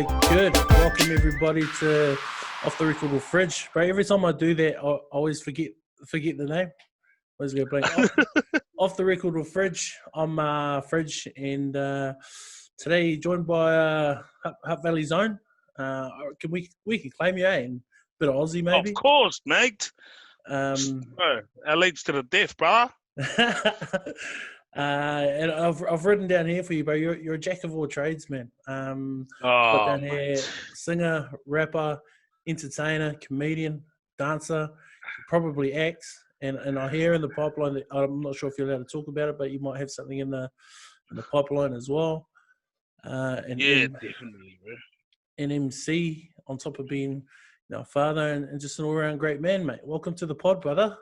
Good. Welcome everybody to Off the Record with Fridge. Bro, every time I do that, I always forget the name. Always go blank. Off the Record with Fridge. I'm Fridge, and today joined by Hutt Valley's own. Can we can claim you, and a bit of Aussie maybe. Of course, mate. Bro, LH to the death, brother. And I've written down here for you, bro. You're a jack of all trades, man. Got down here, singer, rapper, entertainer, comedian, dancer, probably acts, and I hear in the pipeline that I'm not sure if you're allowed to talk about it, but you might have something in the pipeline as well. Definitely, bro. An MC on top of being a father and just an all-around great man, mate. Welcome to the pod, brother.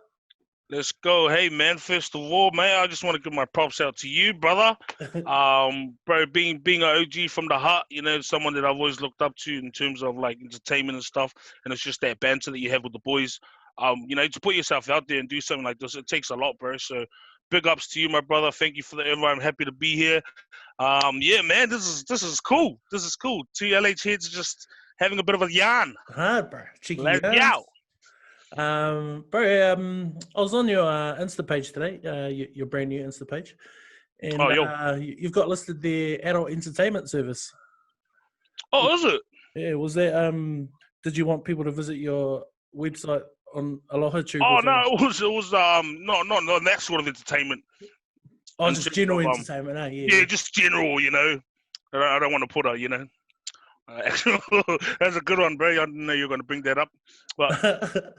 Let's go. Hey, man, first of all, mate, I just want to give my props out to you, brother. Bro, being an OG from the Hutt, someone that I've always looked up to in terms of, like, entertainment and stuff, and it's just that banter that you have with the boys. To put yourself out there and do something like this, it takes a lot, bro. So big ups to you, my brother. Thank you for the invite. I'm happy to be here. Yeah, man, this is cool. This is cool. Two LH heads just having a bit of a yarn. Hard, bro. Cheeky Let's yarns. go. Bro, I was on your Insta page today, your brand new Insta page, and you've got listed the adult entertainment service. Oh, is it? Yeah, was that did you want people to visit your website on Aloha Tube? Oh no, it was not that sort of entertainment. Oh, just general entertainment, Yeah, just general, I don't want to put a, that's a good one, bro. I didn't know you were going to bring that up. But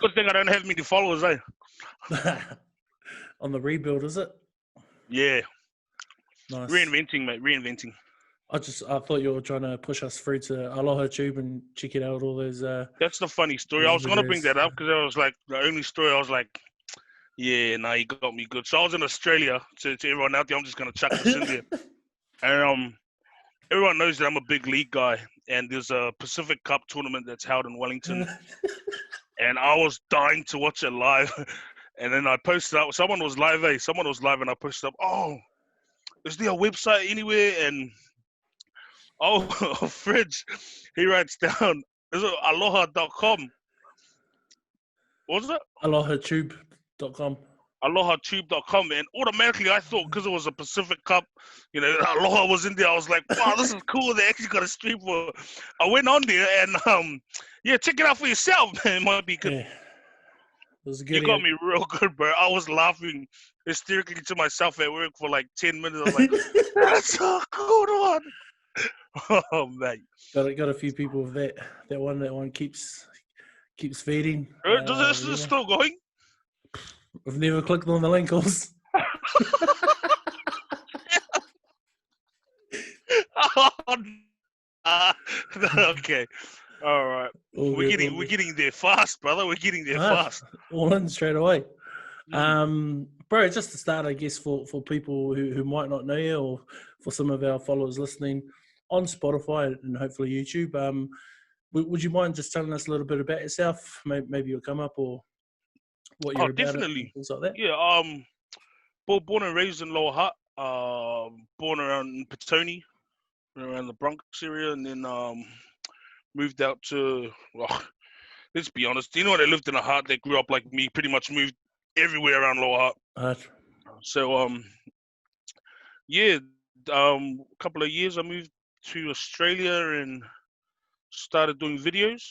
good thing I don't have many followers, eh? On the rebuild, is it? Yeah. Nice. Reinventing, mate. Reinventing. I thought you were trying to push us through to Aloha Tube and check it out, all those... That's the funny story. I was going to bring that up because I was like, the only story I was like, yeah, nah, you got me good. So I was in Australia. To everyone out there, I'm just going to chuck this in there. And everyone knows that I'm a big league guy. And there's a Pacific Cup tournament that's held in Wellington. And I was dying to watch it live. And then I posted up. Someone was live, and I posted up, oh, is there a website anywhere? And, Fridge, he writes down, is it aloha.com? What was it? AlohaTube.com. AlohaTube.com, and automatically I thought because it was a Pacific Cup, Aloha was in there. I was like, wow, this is cool. They actually got a stream for it. I went on there and check it out for yourself, man. It might be good. Yeah. It was good. You got me real good, bro. I was laughing hysterically to myself at work for like 10 minutes. I was like, that's a good one. Oh man. Got a few people with that one keeps feeding. Is this still going? We've never clicked on the link, also. Okay. All right. We're getting there fast, brother. We're getting there fast. All in straight away. Bro, just to start, I guess, for people who might not know you, or for some of our followers listening on Spotify and hopefully YouTube, would you mind just telling us a little bit about yourself? Maybe you'll come up, or what you're about, definitely. things like that. Yeah, born and raised in Lower Hutt, born around Petone, around the Bronx area, and then moved out to, let's be honest, anyone that lived in a Hutt that grew up like me pretty much moved everywhere around Lower Hutt. So, a couple of years I moved to Australia and started doing videos.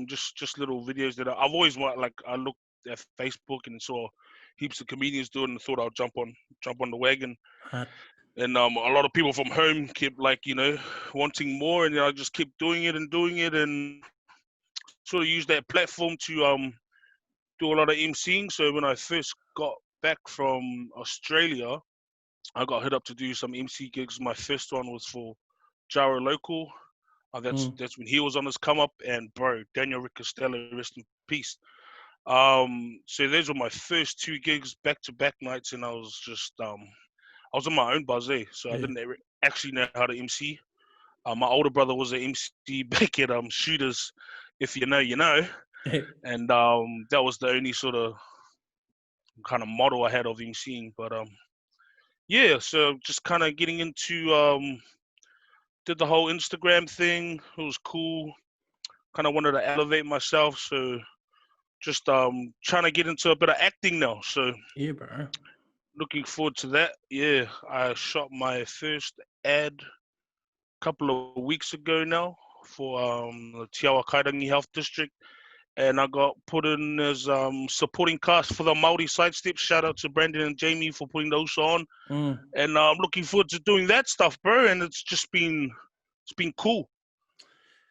Just little videos that I've always wanted. Like, I looked at Facebook and saw heaps of comedians doing it and thought I'll jump on the wagon. And a lot of people from home kept wanting more, and I just kept doing it and sort of used that platform to do a lot of MCing. So when I first got back from Australia, I got hit up to do some MC gigs. My first one was for Jaro Local. That's when he was on his come up, and bro, Daniel Ricostello, rest in peace. So those were my first two gigs, back-to-back nights, and I was just I was on my own buzz, so I didn't actually know how to MC. My older brother was an MC back at Shooters, if you know, you know, and that was the only sort of kind of model I had of MCing. But so just kind of getting into did the whole Instagram thing. It was cool. Kind of wanted to elevate myself, so just trying to get into a bit of acting now. So yeah, bro. Looking forward to that. Yeah, I shot my first ad a couple of weeks ago now for the Te Awa Kairangi Health District, and I got put in as supporting cast for the Māori Sidestep. Shout out to Brandon and Jamie for putting those on, and I'm looking forward to doing that stuff, bro. And it's been cool.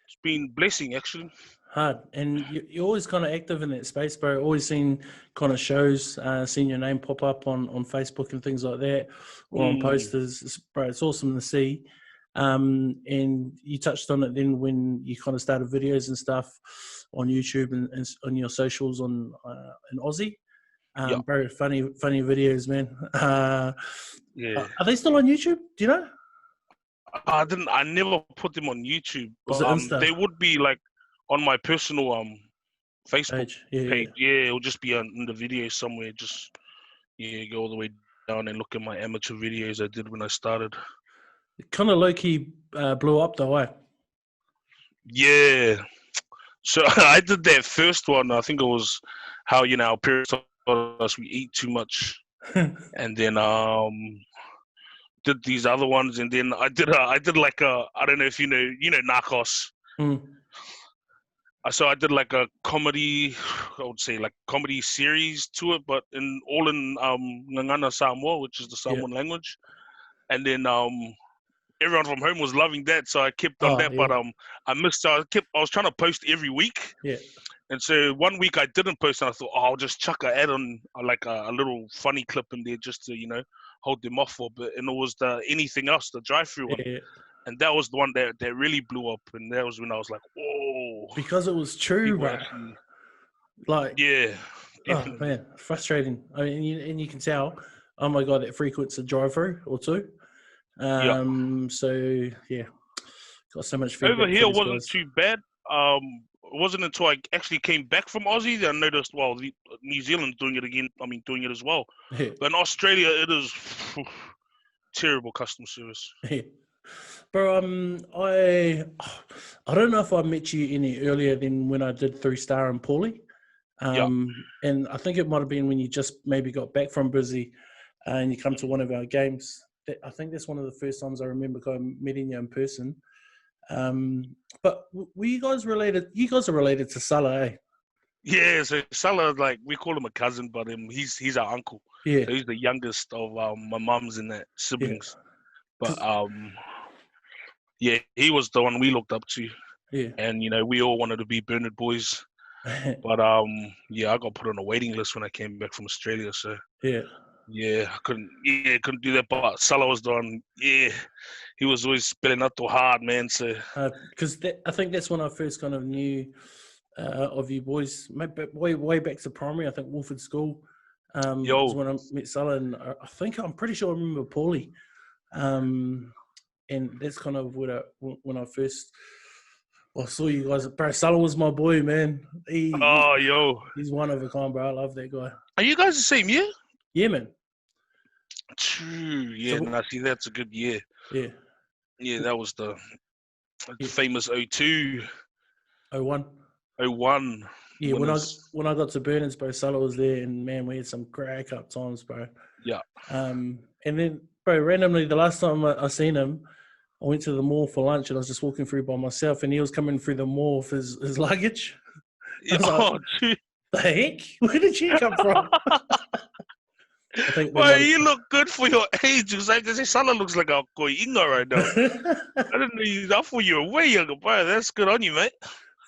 It's been blessing, actually. Hard. And you're always kind of active in that space, bro. Always seen kind of shows, seen your name pop up on Facebook and things like that, or on posters. Bro, it's awesome to see. And you touched on it then when you kind of started videos and stuff on YouTube and on your socials in Aussie. Bro, funny videos, man. Yeah. Are they still on YouTube? Do you know? I never put them on YouTube. Was it Insta? They would be like on my personal Facebook page. Yeah, it'll just be in the video somewhere. Just go all the way down and look at my amateur videos I did when I started. It kind of low key blew up though, eh? Yeah. So I did that first one. I think it was how our parents told us we eat too much, and then did these other ones, and then I did like I don't know if you know Narcos. So I did like a comedy, I would say like comedy series to it, but all in Ngangana Samoa, which is the Samoan language. And then everyone from home was loving that, so I kept on that. Yeah. But I missed. I was trying to post every week. Yeah. And so one week I didn't post, and I thought, I'll just chuck an ad on like a little funny clip in there just to hold them off for a bit. And it was the anything else, the drive-through one. Yeah. And that was the one that really blew up, and that was when I was like, whoa. Because it was true, bro. Like, yeah. Oh, man, frustrating. I mean, and you can tell, oh my God, that frequents a drive-through or two. So, yeah, got so much feedback. Over here wasn't too bad. It wasn't until I actually came back from Aussie that I noticed, New Zealand's doing it again. I mean, doing it as well. Yeah. But in Australia, it is terrible customer service. Yeah. Bro, I don't know if I met you any earlier than when I did 3-Star and Paulie. And I think it might have been when you just maybe got back from Brizzy and you come to one of our games. I think that's one of the first times I remember meeting you in person. But were you guys related? You guys are related to Salah, eh? Yeah, so Salah, like, we call him a cousin, but he's our uncle. Yeah. So he's the youngest of my mum's and that siblings. Yeah. But yeah, he was the one we looked up to. Yeah. And we all wanted to be Bernard boys. But I got put on a waiting list when I came back from Australia. So yeah, I couldn't do that. But Salah was the one. Yeah, he was always spelling out too hard, man. So because I think that's when I first kind of knew of you boys. Way back to primary. I think Wolford School. Was when I met Salah, and I'm pretty sure I remember Paulie. And that's kind of when I first saw you guys. Bro, Salah was my boy, man. He's one of a kind, bro. I love that guy. Are you guys the same year? Yeah, man. True. Yeah, so, see, that's a good year. Yeah. Yeah, that was the famous 02. 01. 01. Yeah, when I got to Bernard's, bro, Salah was there, and man, we had some crack up times, bro. Yeah. And then, bro, randomly, the last time I seen him, I went to the mall for lunch, and I was just walking through by myself, and he was coming through the mall with his luggage. Gee. The heck? Where did you come from? Well, you look good for your age. I say Salah looks like a koinga right now. I didn't know you. I thought you were way younger, bro. That's good on you, mate.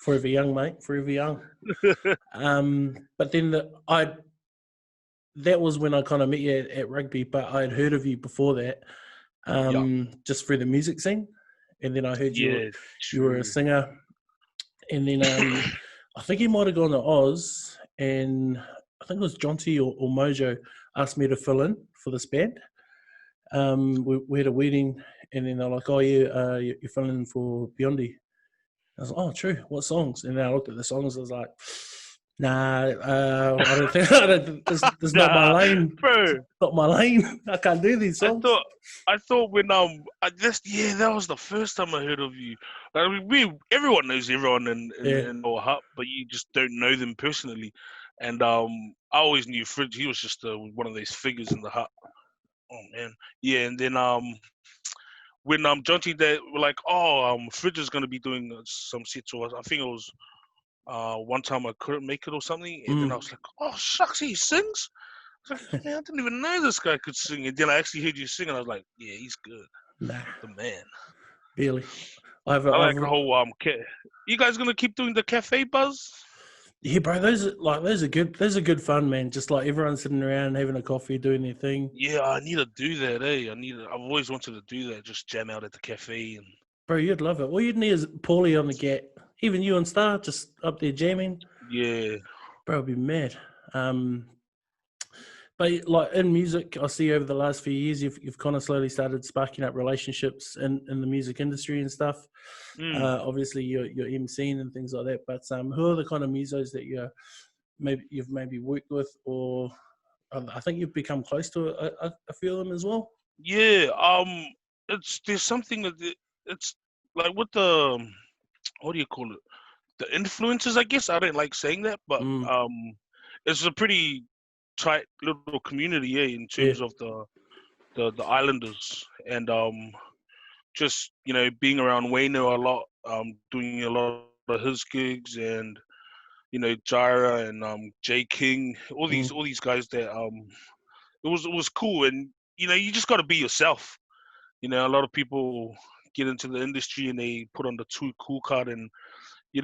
Forever young, mate. Forever young. But then that was when I kind of met you at rugby, but I had heard of you before that, just through the music scene. And then I heard you were a singer. And then I think he might have gone to Oz, and I think it was Jonty or Mojo asked me to fill in for this band. We had a wedding, and then they're like, oh, yeah, you're filling in for Biondi. I was like, oh, true. What songs? And then I looked at the songs. I was like, Nah, I don't think it's not my Nah, lane. bro. It's not my lane. I can't do these I songs. thought I thought when that was the first time I heard of you. I mean, everyone knows everyone Yeah. in our hut, but you just don't know them personally. And I always knew Fridge. He was just one of those figures in the hut. Oh man, yeah. And then when Jonty they were like, oh, Fridge is gonna be doing some sets, or I think it was one time I couldn't make it or something, and then I was like, oh shucks, he sings. I was like, man, I didn't even know this guy could sing. And then I actually heard you sing, and I was like, yeah, he's good. Nah, The man. barely. I like the whole You guys gonna keep doing the cafe buzz? Yeah, bro. Those are good. Those are good fun, man. Just like everyone sitting around having a coffee, doing their thing. Yeah, I need to do that. I've always wanted to do that. Just jam out at the cafe and. Bro, you'd love it. All you'd need is Paulie on the get. Even you and Star just up there jamming. Yeah. Bro, it'd be mad. But like in music, I see over the last few years, you've kind of slowly started sparking up relationships in the music industry and stuff. Obviously, you're emceeing and things like that. But who are the kind of musos that you've maybe worked with, or I think you've become close to a few of them as well? Yeah. There's something it's like with the what do you call it? The influencers, I guess. I don't like saying that, but it's a pretty tight little community, yeah, in Yeah. terms of the islanders, and just being around Wayno a lot, doing a lot of his gigs, and Jira and J King, all these guys that it was cool, and you just got to be yourself. A lot of people get into the industry and they put on the too cool card, and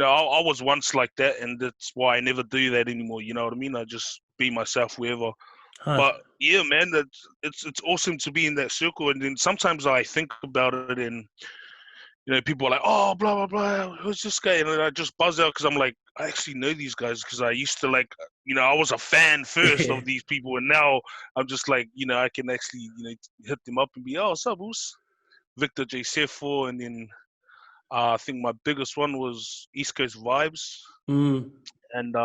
I was once like that, and that's why I never do that anymore. You know what I mean? I just be myself wherever. Hard. But yeah, man, it's awesome to be in that circle. And then sometimes I think about it, and people are like, "Oh, blah blah blah, who's this guy?" And then I just buzz out because I'm like, I actually know these guys because I used to like, I was a fan first Yeah. of these people, and now I'm just like, I can actually, hit them up and be, "Oh, what's up, Boos?" Victor J. Sefo, and then I think my biggest one was East Coast Vibes, and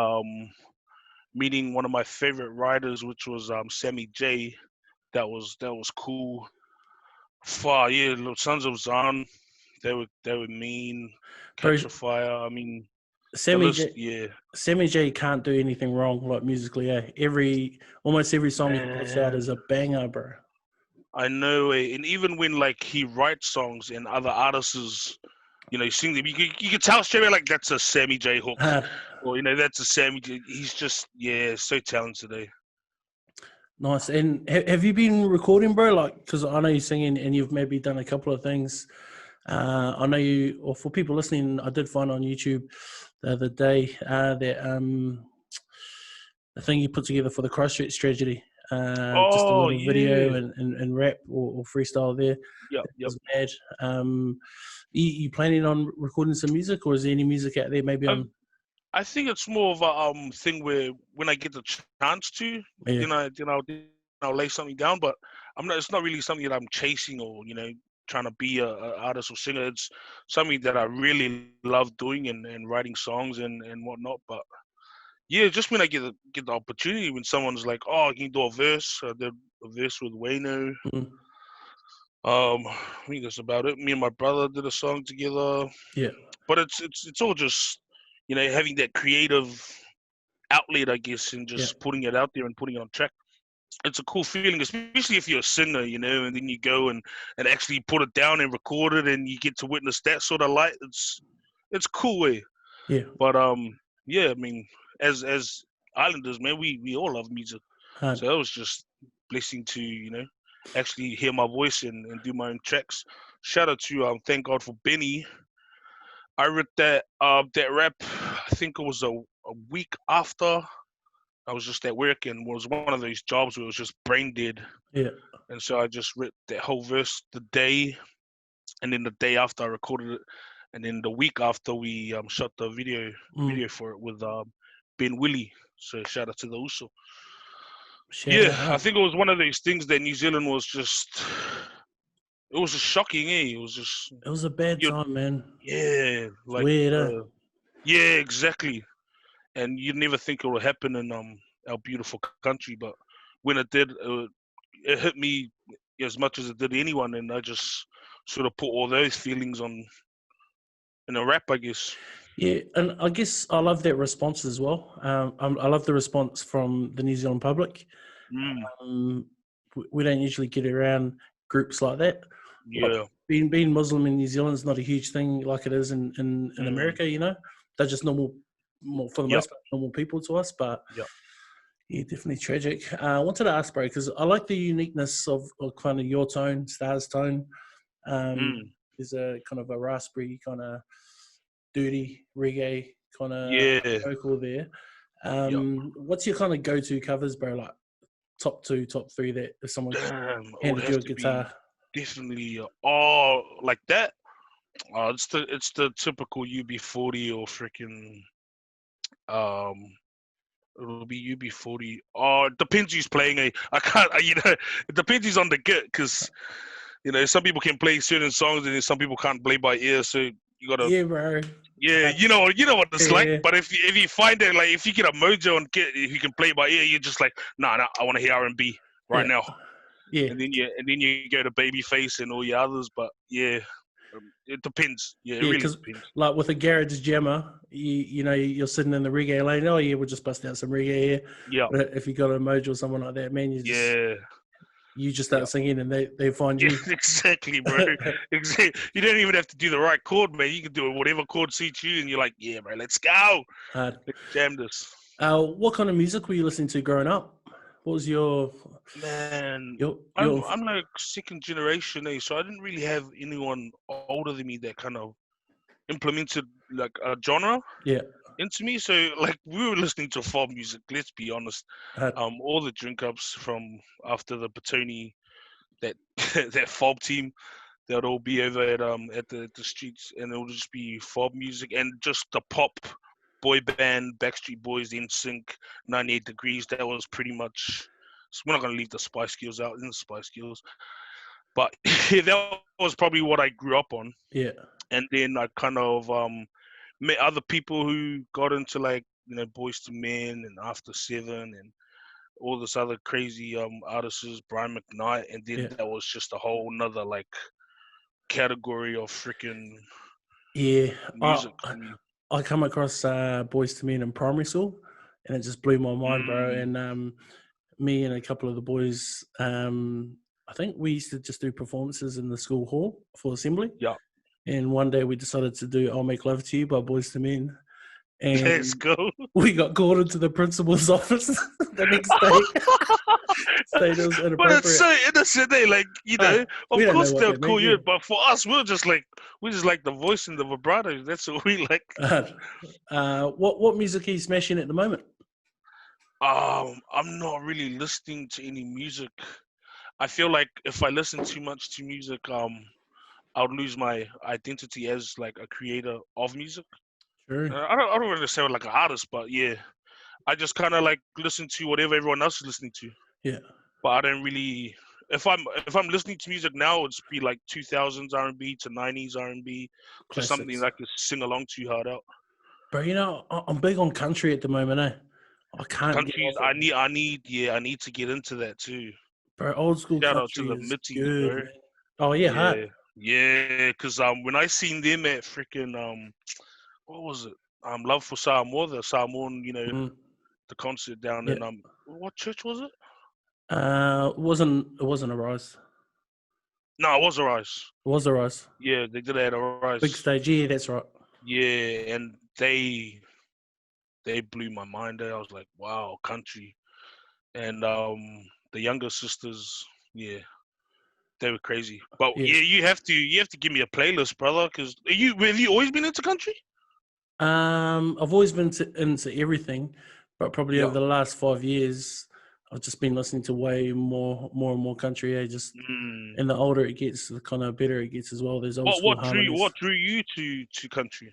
meeting one of my favorite writers, which was Sammy J. That was cool. Far, yeah, Little Sons of Zion. They were mean. Bro, Catch a Fire. I mean, the Sammy list. J. Yeah. Sammy J can't do anything wrong, like musically. Almost every song he puts out is Man, a banger, bro. I know, and even when like he writes songs and other artists, sing them, you can tell straight away like that's a Sammy J hook, Hard. or that's a Sammy J. He's just so talented. Nice. And have you been recording, bro? Like, because I know you're singing and you've maybe done a couple of things. I know you, or for people listening, I did find on YouTube the other day that the thing you put together for the Christchurch tragedy. Just a Oh little video yeah. and rap or freestyle there. Yep. It Yep. was mad. You planning on recording some music, or is there any music out there maybe on? I think it's more of a thing where when I get the chance to, Yeah, I'll lay something down. But I'm not. It's not really something that I'm chasing or trying to be a artist or singer. It's something that I really love doing and writing songs and whatnot. But yeah, just when I get the opportunity, when someone's like, "Oh, can you do a verse?" I did a verse with Wayno. I think that's about it. Me and my brother did a song together. yeah, But it's all just having that creative outlet, I guess, and yeah, just putting it out there and putting it on track. It's a cool feeling, especially if you're a singer, and then you go and actually put it down and record it, and you get to witness that sort of light. It's cool, eh? yeah. But yeah, I mean, as Islanders, man, we all love music, Hard. so it was just blessing to actually hear my voice and do my own tracks. Shout out to thank God for Benny. I read that rap. I think it was a week after I was just at work, and was one of those jobs where it was just brain dead. Yeah. And so I just read that whole verse the day, and then the day after I recorded it, and then the week after we shot the video for it with Ben Willie. So shout out to the Uso. Shout Yeah, I out. think it was one of those things that New Zealand was just. It was just shocking, eh? It was just. It was a bad time, man. Yeah, It's like weird, yeah, exactly. and you never think it will happen in our beautiful country, but when it did, it hit me as much as it did anyone, and I just sort of put all those feelings on in a rap, I guess. Yeah, and I guess I love that response as well. I love the response from the New Zealand public. Mm, We don't usually get around groups like that. Like yeah. being Muslim in New Zealand is not a huge thing like it is in Mm, America. You know, they're just normal, more for the yep. most part, normal people to us. But Yep. yeah, definitely tragic. I wanted to ask, bro, because I like the uniqueness of kind of your tone, Star's tone. Mm, There's a kind of a raspberry, kind of dirty reggae kind of yeah. vocal there. Yep. What's your kind of go-to covers, bro? Like top two, top three that if someone Damn. It would handed you have a to be guitar. definitely oh like that. It's the typical UB40 or freaking um. It'll be UB40. Oh, it depends who's playing. I can't. It depends who's on the git because some people can play certain songs and then some people can't play by ear. So you gotta, Yeah, bro. yeah, you know what it's like. Yeah, But if you find it like if you get a mojo on git, if you can play by ear, you're just like, nah, I want to hear R&B right yeah, now. yeah. And then you go to Babyface and all your others. But yeah, it depends. Yeah, it Yeah, really because depends. like with a garage jammer, you know you're sitting in the reggae lane. Oh yeah, we'll just bust out some reggae here. Yeah, But if you got a Mojo or someone like that, man, yeah, you just yeah. start singing and they find Yeah, you. exactly, bro. Exactly. You don't even have to do the right chord, man. You can do whatever chord suits you, and you're like, yeah, bro, let's go. Hard. Let's jam this. What kind of music were you listening to growing up? What was Man, I'm your I'm like second generation, so I didn't really have anyone older than me that kind of implemented like a genre yeah? into me. So like we were listening to fob music. Let's be honest. Hard. All the drink ups from after the Batoni that that fob team. They'd all be over at the streets, and it'll just be fob music and just the pop boy band, Backstreet Boys, NSYNC, 98 Degrees. That was pretty much. So we're not gonna leave the Spice Girls out in the Spice Girls, but yeah, that was probably what I grew up on. Yeah, And then I kind of met other people who got into like Boys to Men and After Seven and all this other crazy artists, Brian McKnight, and then yeah, that was just a whole nother like category of freaking yeah. music for me. I come across Boys to Men in primary school, and it just blew my mind, bro. Mm, And me and a couple of the boys, I think we used to just do performances in the school hall for assembly. yeah, And one day we decided to do "I'll Make Love to You" by Boys to Men, let's and go. we got called into the principal's office the next day. Saying it was But it's inappropriate. so innocent, eh? Like We of don't know course what they'll that call means. you, Yeah. but for us, we just like the voice and the vibrato. That's what we like. What music are you smashing at the moment? I'm not really listening to any music. I feel like if I listen too much to music, I'll lose my identity as like a creator of music. Sure. I don't really say like an artist, but yeah, I just kind of like listen to whatever everyone else is listening to. Yeah. But I don't really. If I'm listening to music now, it's be like 2000s R&B to 90s R&B, just something Classics. that I could sing along to hard out. But I'm big on country at the moment, eh? I can't get Countries, off it. I need to get into that too. Bro, old school Shout out to country the is Mitties, good, bro. man. Oh yeah, hard. Yeah, yeah. Cause when I seen them at freaking what was it? Love for Samoa, the Samoan, Mm, the concert down yeah. in what church was it? It wasn't a rise. No, it was a Rise. It was a rise. Yeah, they did it at a Big Rise. stage. Yeah, that's right. Yeah, and they blew my mind. I was like, wow, country. And the younger sisters, yeah, they were crazy. But Yeah. yeah, you have to give me a playlist, brother. Cause have you always been into country? I've always been into everything, but probably Yeah. over the last 5 years, I've just been listening to way more and more country. Just Mm. and the older it gets, the kind of better it gets as well. There's old What school what drew harmonies, what drew you to country?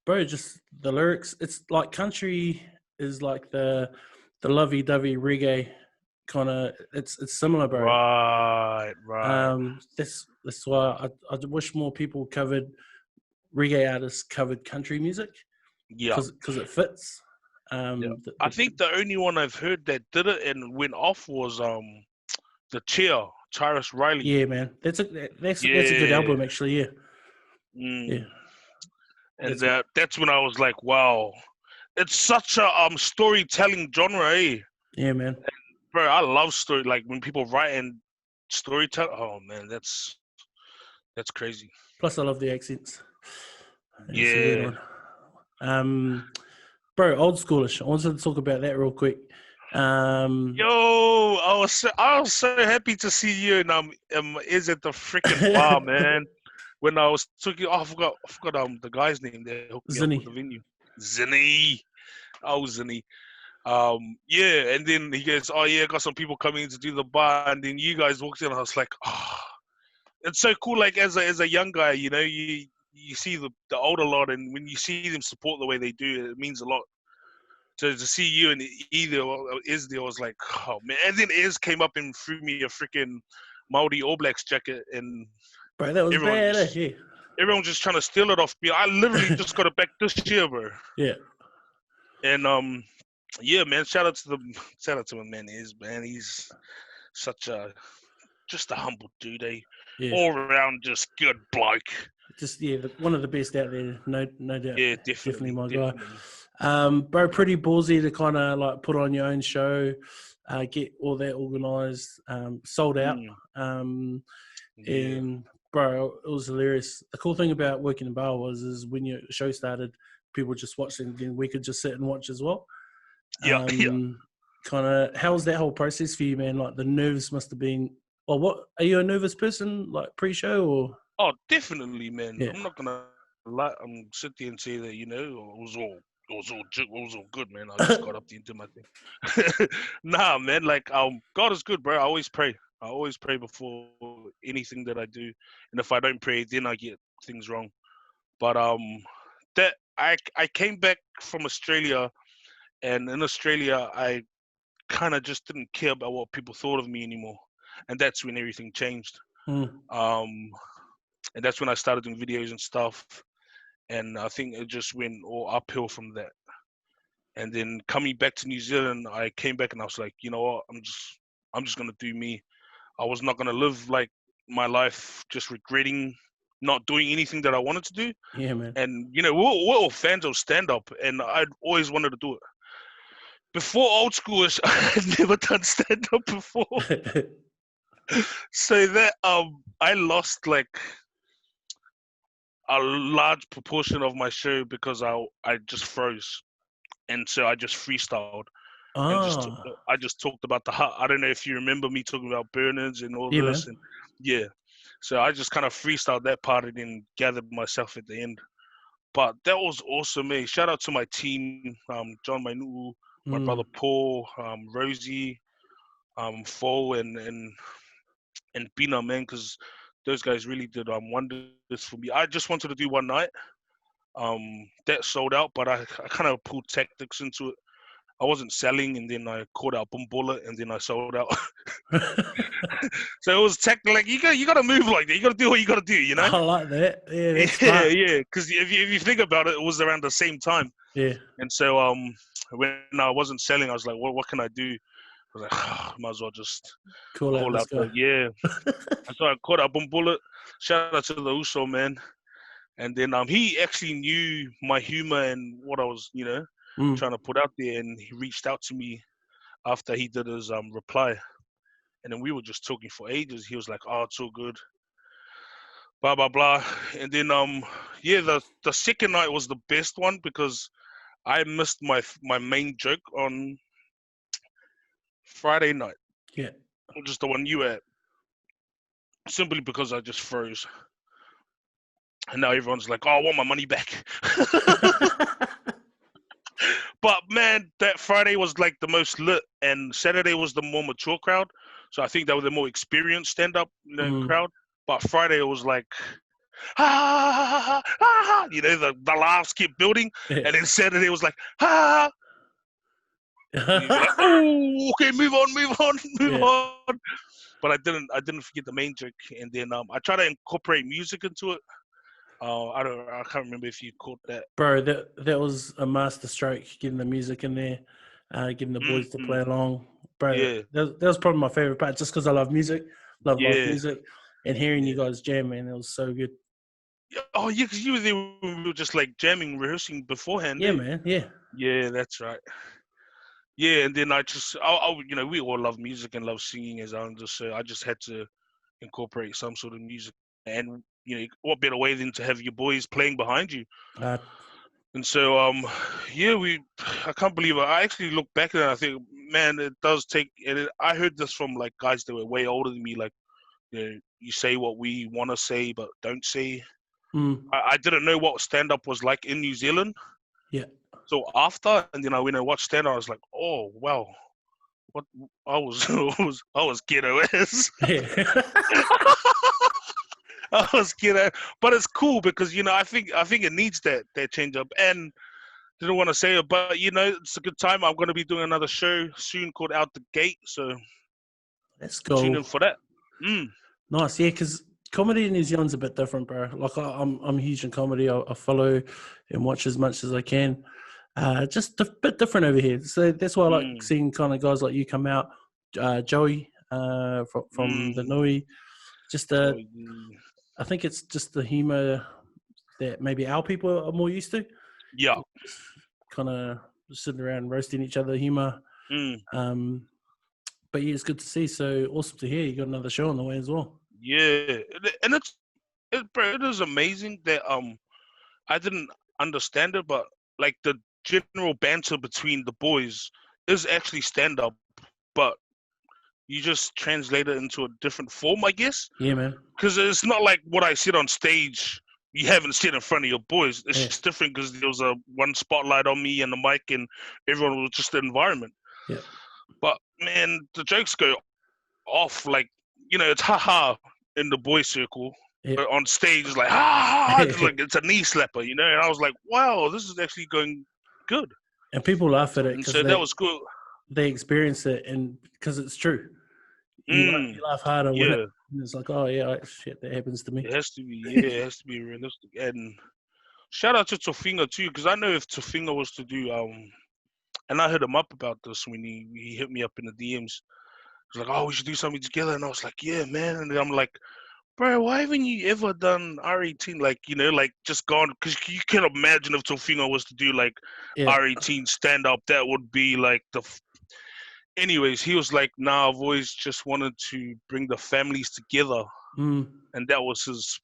bro. Just the lyrics. It's like country is like the lovey-dovey reggae kind of. It's similar, bro. Right, right. That's why I wish more people covered reggae artists covered country music Yeah. because it fits. I think the only one I've heard that did it and went off was the Chair, Tyrus Riley. Yeah, man. That's a good album, actually. Yeah. Yeah. And that's when I was like, wow, it's such a storytelling genre, eh? Yeah, man. And, bro, I love story. Like when people write and storytell. Oh man, that's crazy. Plus, I love the accents. It's a weird one. Bro, old schoolish. I wanted to talk about that real quick. Yo, I was so happy to see you and is at the freaking bar, man. When I was talking, I forgot the guy's name. They hooked me up with the venue. Zinny. Oh, Zinny. Yeah, and then he goes, oh yeah, got some people coming in to do the bar, and then you guys walked in, and I was like, oh, it's so cool. Like as a young guy, you know, you see the older lot, and when you see them support the way they do, it means a lot. To see you and either Iz there, was like, oh man. And then Iz came up and threw me a freaking Māori All Blacks jacket, and bro, that was bad. Yeah. Everyone's just trying to steal it off me. I literally just got it back this year, bro. Yeah. And yeah, man. Shout out to him, man. He's such just a humble dude, eh? Yeah. All around, just good bloke. Just one of the best out there, no doubt. Yeah, definitely my guy. Bro, pretty ballsy to kind of like put on your own show, get all that organised, sold out. And bro, it was hilarious. The cool thing about working in bar is when your show started, people just watched it, and then we could just sit and watch as well. Yeah. Kind of, how was that whole process for you, man? Like the nerves must have been. Or what? Are you a nervous person, like pre-show or? Oh, definitely, man. Yeah. I'm not gonna sit there and say that it was all good, man. I just got up into my thing. Nah, man. Like God is good, bro. I always pray. I always pray before anything that I do, and if I don't pray, then I get things wrong. But that I came back from Australia, and in Australia I kind of just didn't care about what people thought of me anymore, and that's when everything changed. And that's when I started doing videos and stuff, and I think it just went all uphill from that. And then coming back to New Zealand, I came back and I was like, you know what, I'm just gonna do me. I was not gonna live like my life just regretting not doing anything that I wanted to do. Yeah, man. And we're all fans of stand up, and I'd always wanted to do it. Before old schoolish, I had never done stand up before. So that I lost like a large proportion of my show because I just froze, and so I just freestyled. And I just talked about the hut. I don't know if you remember me talking about Bernards and all this. Man. And so I just kind of freestyled that part and then gathered myself at the end. But that was awesome, eh? Shout out to my team, John Mainuu, my brother Paul, Rosie, Fo, and Bina, man, because those guys really did wonders for me. I just wanted to do one night. That sold out, but I kind of pulled tactics into it. I wasn't selling, and then I caught out boom bullet, and then I sold out. So it was tactical. Like you got to move like that. You got to do what you got to do. You know. I like that. Yeah, yeah. Because if you think about it, it was around the same time. Yeah. And so when I wasn't selling, I was like, what can I do? I was like, might as well just call out. Yeah. So I caught out boom bullet. Shout out to the Uso, man. And then he actually knew my humor and what I was, trying to put out there, and he reached out to me after he did his reply, and then we were just talking for ages. He was like, "Oh, it's all good," blah blah blah. And then the second night was the best one because I missed my main joke on Friday night. Yeah, which is the one you at, simply because I just froze. And now everyone's like, "Oh, I want my money back." But man, that Friday was like the most lit, and Saturday was the more mature crowd. So I think that was the more experienced stand-up crowd. But Friday it was like, the laughs kept building, and then Saturday was like, like, oh, okay, move on. But I didn't forget the main joke, and then I try to incorporate music into it. Oh, I can't remember if you caught that. Bro, that was a master stroke, getting the music in there, getting the boys to play along. Bro, Yeah, that was probably my favorite part, just because I love music, love live yeah, music, and hearing you yeah. guys jam, man, it was so good. Oh, yeah, because you were there when we were just like jamming, rehearsing beforehand, Yeah, eh? man, yeah. Yeah, that's right. Yeah, and then we all love music and love singing as under, so I just had to incorporate some sort of music. And what better way than to have your boys playing behind you? Uh, And so, yeah, I can't believe it. I actually look back at it and I think, man, it does take. I heard this from like guys that were way older than me, like, you say what we want to say, but don't say. mm, I didn't know what stand up was like in New Zealand. yeah. So after, and then I went and watched stand up, I was like, oh, wow. What I was, I was ghetto as. Yeah. I was ghetto, but it's cool because I think it needs that change up. And didn't want to say it, but it's a good time. I'm going to be doing another show soon called Out the Gate, so Let's tune go. in for that. Mm. Nice, yeah, because comedy in New Zealand's a bit different, bro. Like I'm huge in comedy. I follow and watch as much as I can. Just a bit different over here. So that's why I like Mm. seeing kind of guys like you come out. Joey from the Mm. Nui. Just So I think it's just the humour that maybe our people are more used to. yeah. Just kind of sitting around roasting each other, humour. Mm. But yeah, it's good to see. So awesome to hear you got another show on the way as well. Yeah, and bro, it is amazing that I didn't understand it, but like the general banter between the boys is actually stand up, but you just translate it into a different form, I guess. Yeah, man. Because it's not like what I said on stage. You haven't said in front of your boys. It's Yeah, just different because there was a one spotlight on me and the mic, and everyone was just the environment. yeah, But man, the jokes go off like it's haha in the boy circle, yeah. but on stage it's like ha ha, it's like it's a knee slapper, and I was like, wow, this is actually going good, And people laugh at it and because so that was good. they experience it, and because it's true. Mm, You laugh harder when yeah, it's like, oh yeah, shit, that happens to me. it has to be. Yeah, it has to be realistic. And shout out to Tofinga too, because I know if Tofinga was to do and I hit him up about this when he hit me up in the DMs. He's like, oh, we should do something together, and I was like, yeah, man. And then I'm like, bro, why haven't you ever done R18? Like, like just gone, because you can imagine if Tofinga was to do like Yeah. R18 stand up, that would be like anyways, he was like, nah, I've always just wanted to bring the families together. Mm. And that was his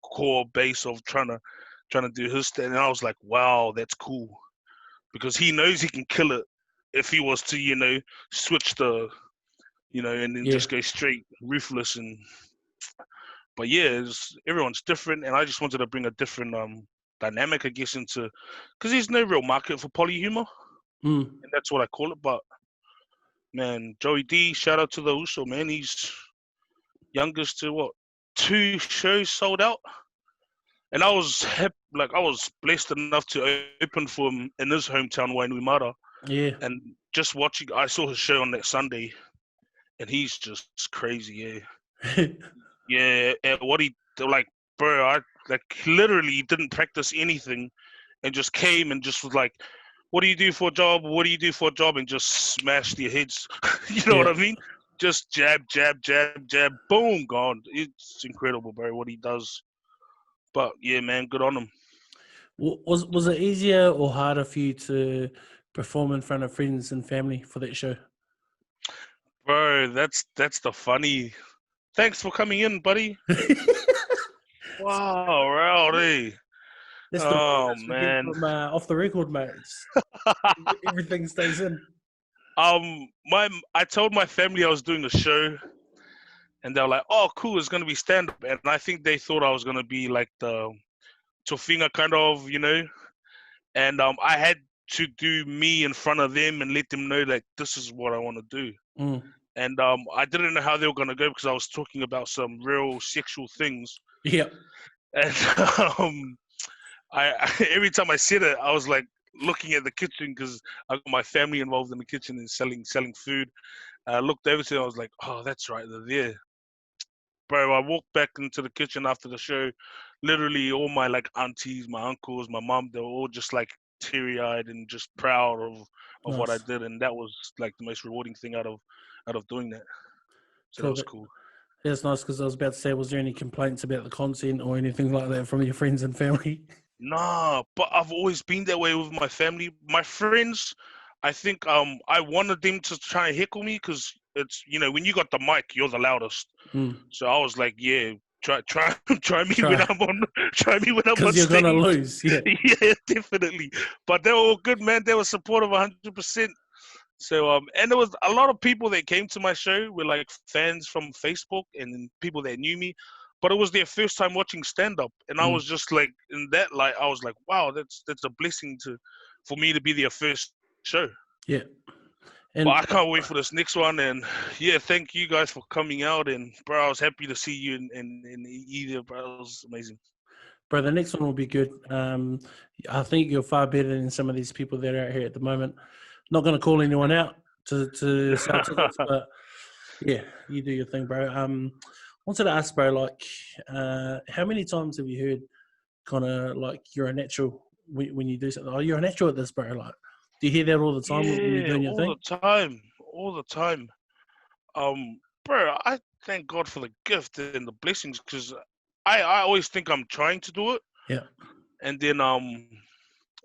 core base of trying to do his stand. And I was like, wow, that's cool. Because he knows he can kill it if he was to, switch and then Yeah. just go straight ruthless. But yeah, everyone's different, and I just wanted to bring a different dynamic, I guess, because there's no real market for polyhumor, Mm. and that's what I call it. But man, Joey D, shout out to the Uso, man. He's youngest to what, 2 shows sold out, and I was I was blessed enough to open for him in his hometown, Wainuimara, Yeah. and just watching, I saw his show on that Sunday, and he's just crazy, yeah. Yeah, and what he like, bro, I like literally didn't practice anything and just came and just was like, "What do you do for a job? What do you do for a job?" And just smashed their heads. You know what Yeah. I mean? Just jab, jab, jab, jab, boom, gone. It's incredible, bro, what he does. But yeah, man, good on him. Was it easier or harder for you to perform in front of friends and family for that show? Bro, that's the funny. Thanks for coming in, buddy. Wow, rowdy. That's the Oh bonus we get man. from off the record, mates. Everything stays in. I told my family I was doing a show, and they were like, "Oh, cool, it's gonna be stand up." And I think they thought I was gonna be like the Tofinga kind of, And I had to do me in front of them and let them know that this is what I want to do. Mm. And I didn't know how they were gonna go because I was talking about some real sexual things. Yeah. And every time I said it, I was like looking at the kitchen because I got my family involved in the kitchen and selling food. I looked over to them, I was like, "Oh, that's right, they're there." bro, I walked back into the kitchen after the show. Literally, all my like aunties, my uncles, my mom, they were all just like teary-eyed and just proud of what I Nice. did, and that was like the most rewarding thing out of doing that. So that Cool. was cool. That's nice because I was about to say, was there any complaints about the content or anything like that from your friends and family? Nah, but I've always been that way with my family. My friends, I think I wanted them to try and heckle me because it's when you got the mic, you're the loudest. So I was like, yeah, try try me when Try. I'm on try me when I'm on Because you're going to stage. lose. Yeah. Yeah, definitely. But they were all good, man. They were supportive 100%. So and there was a lot of people that came to my show were like fans from Facebook and then people that knew me, but it was their first time watching stand up, and I was just like in that light, I was like, wow, that's a blessing for me to be their first show. Yeah. But And I can't wait for this next one, and yeah, thank you guys for coming out, and bro, I was happy to see you in either, bro. It was amazing. bro, the next one will be good. I think you're far better than some of these people that are out here at the moment. Not going to call anyone out to sell tickets, but yeah, you do your thing, bro. Wanted to ask, bro, like, how many times have you heard kind of like you're a natural when you do something? Oh, you're a natural at this, bro. Like, do you hear that all the time when you're Yeah, doing your all thing? the time, all the time. Bro, I thank God for the gift and the blessings because I always think I'm trying to do it, Yeah. and then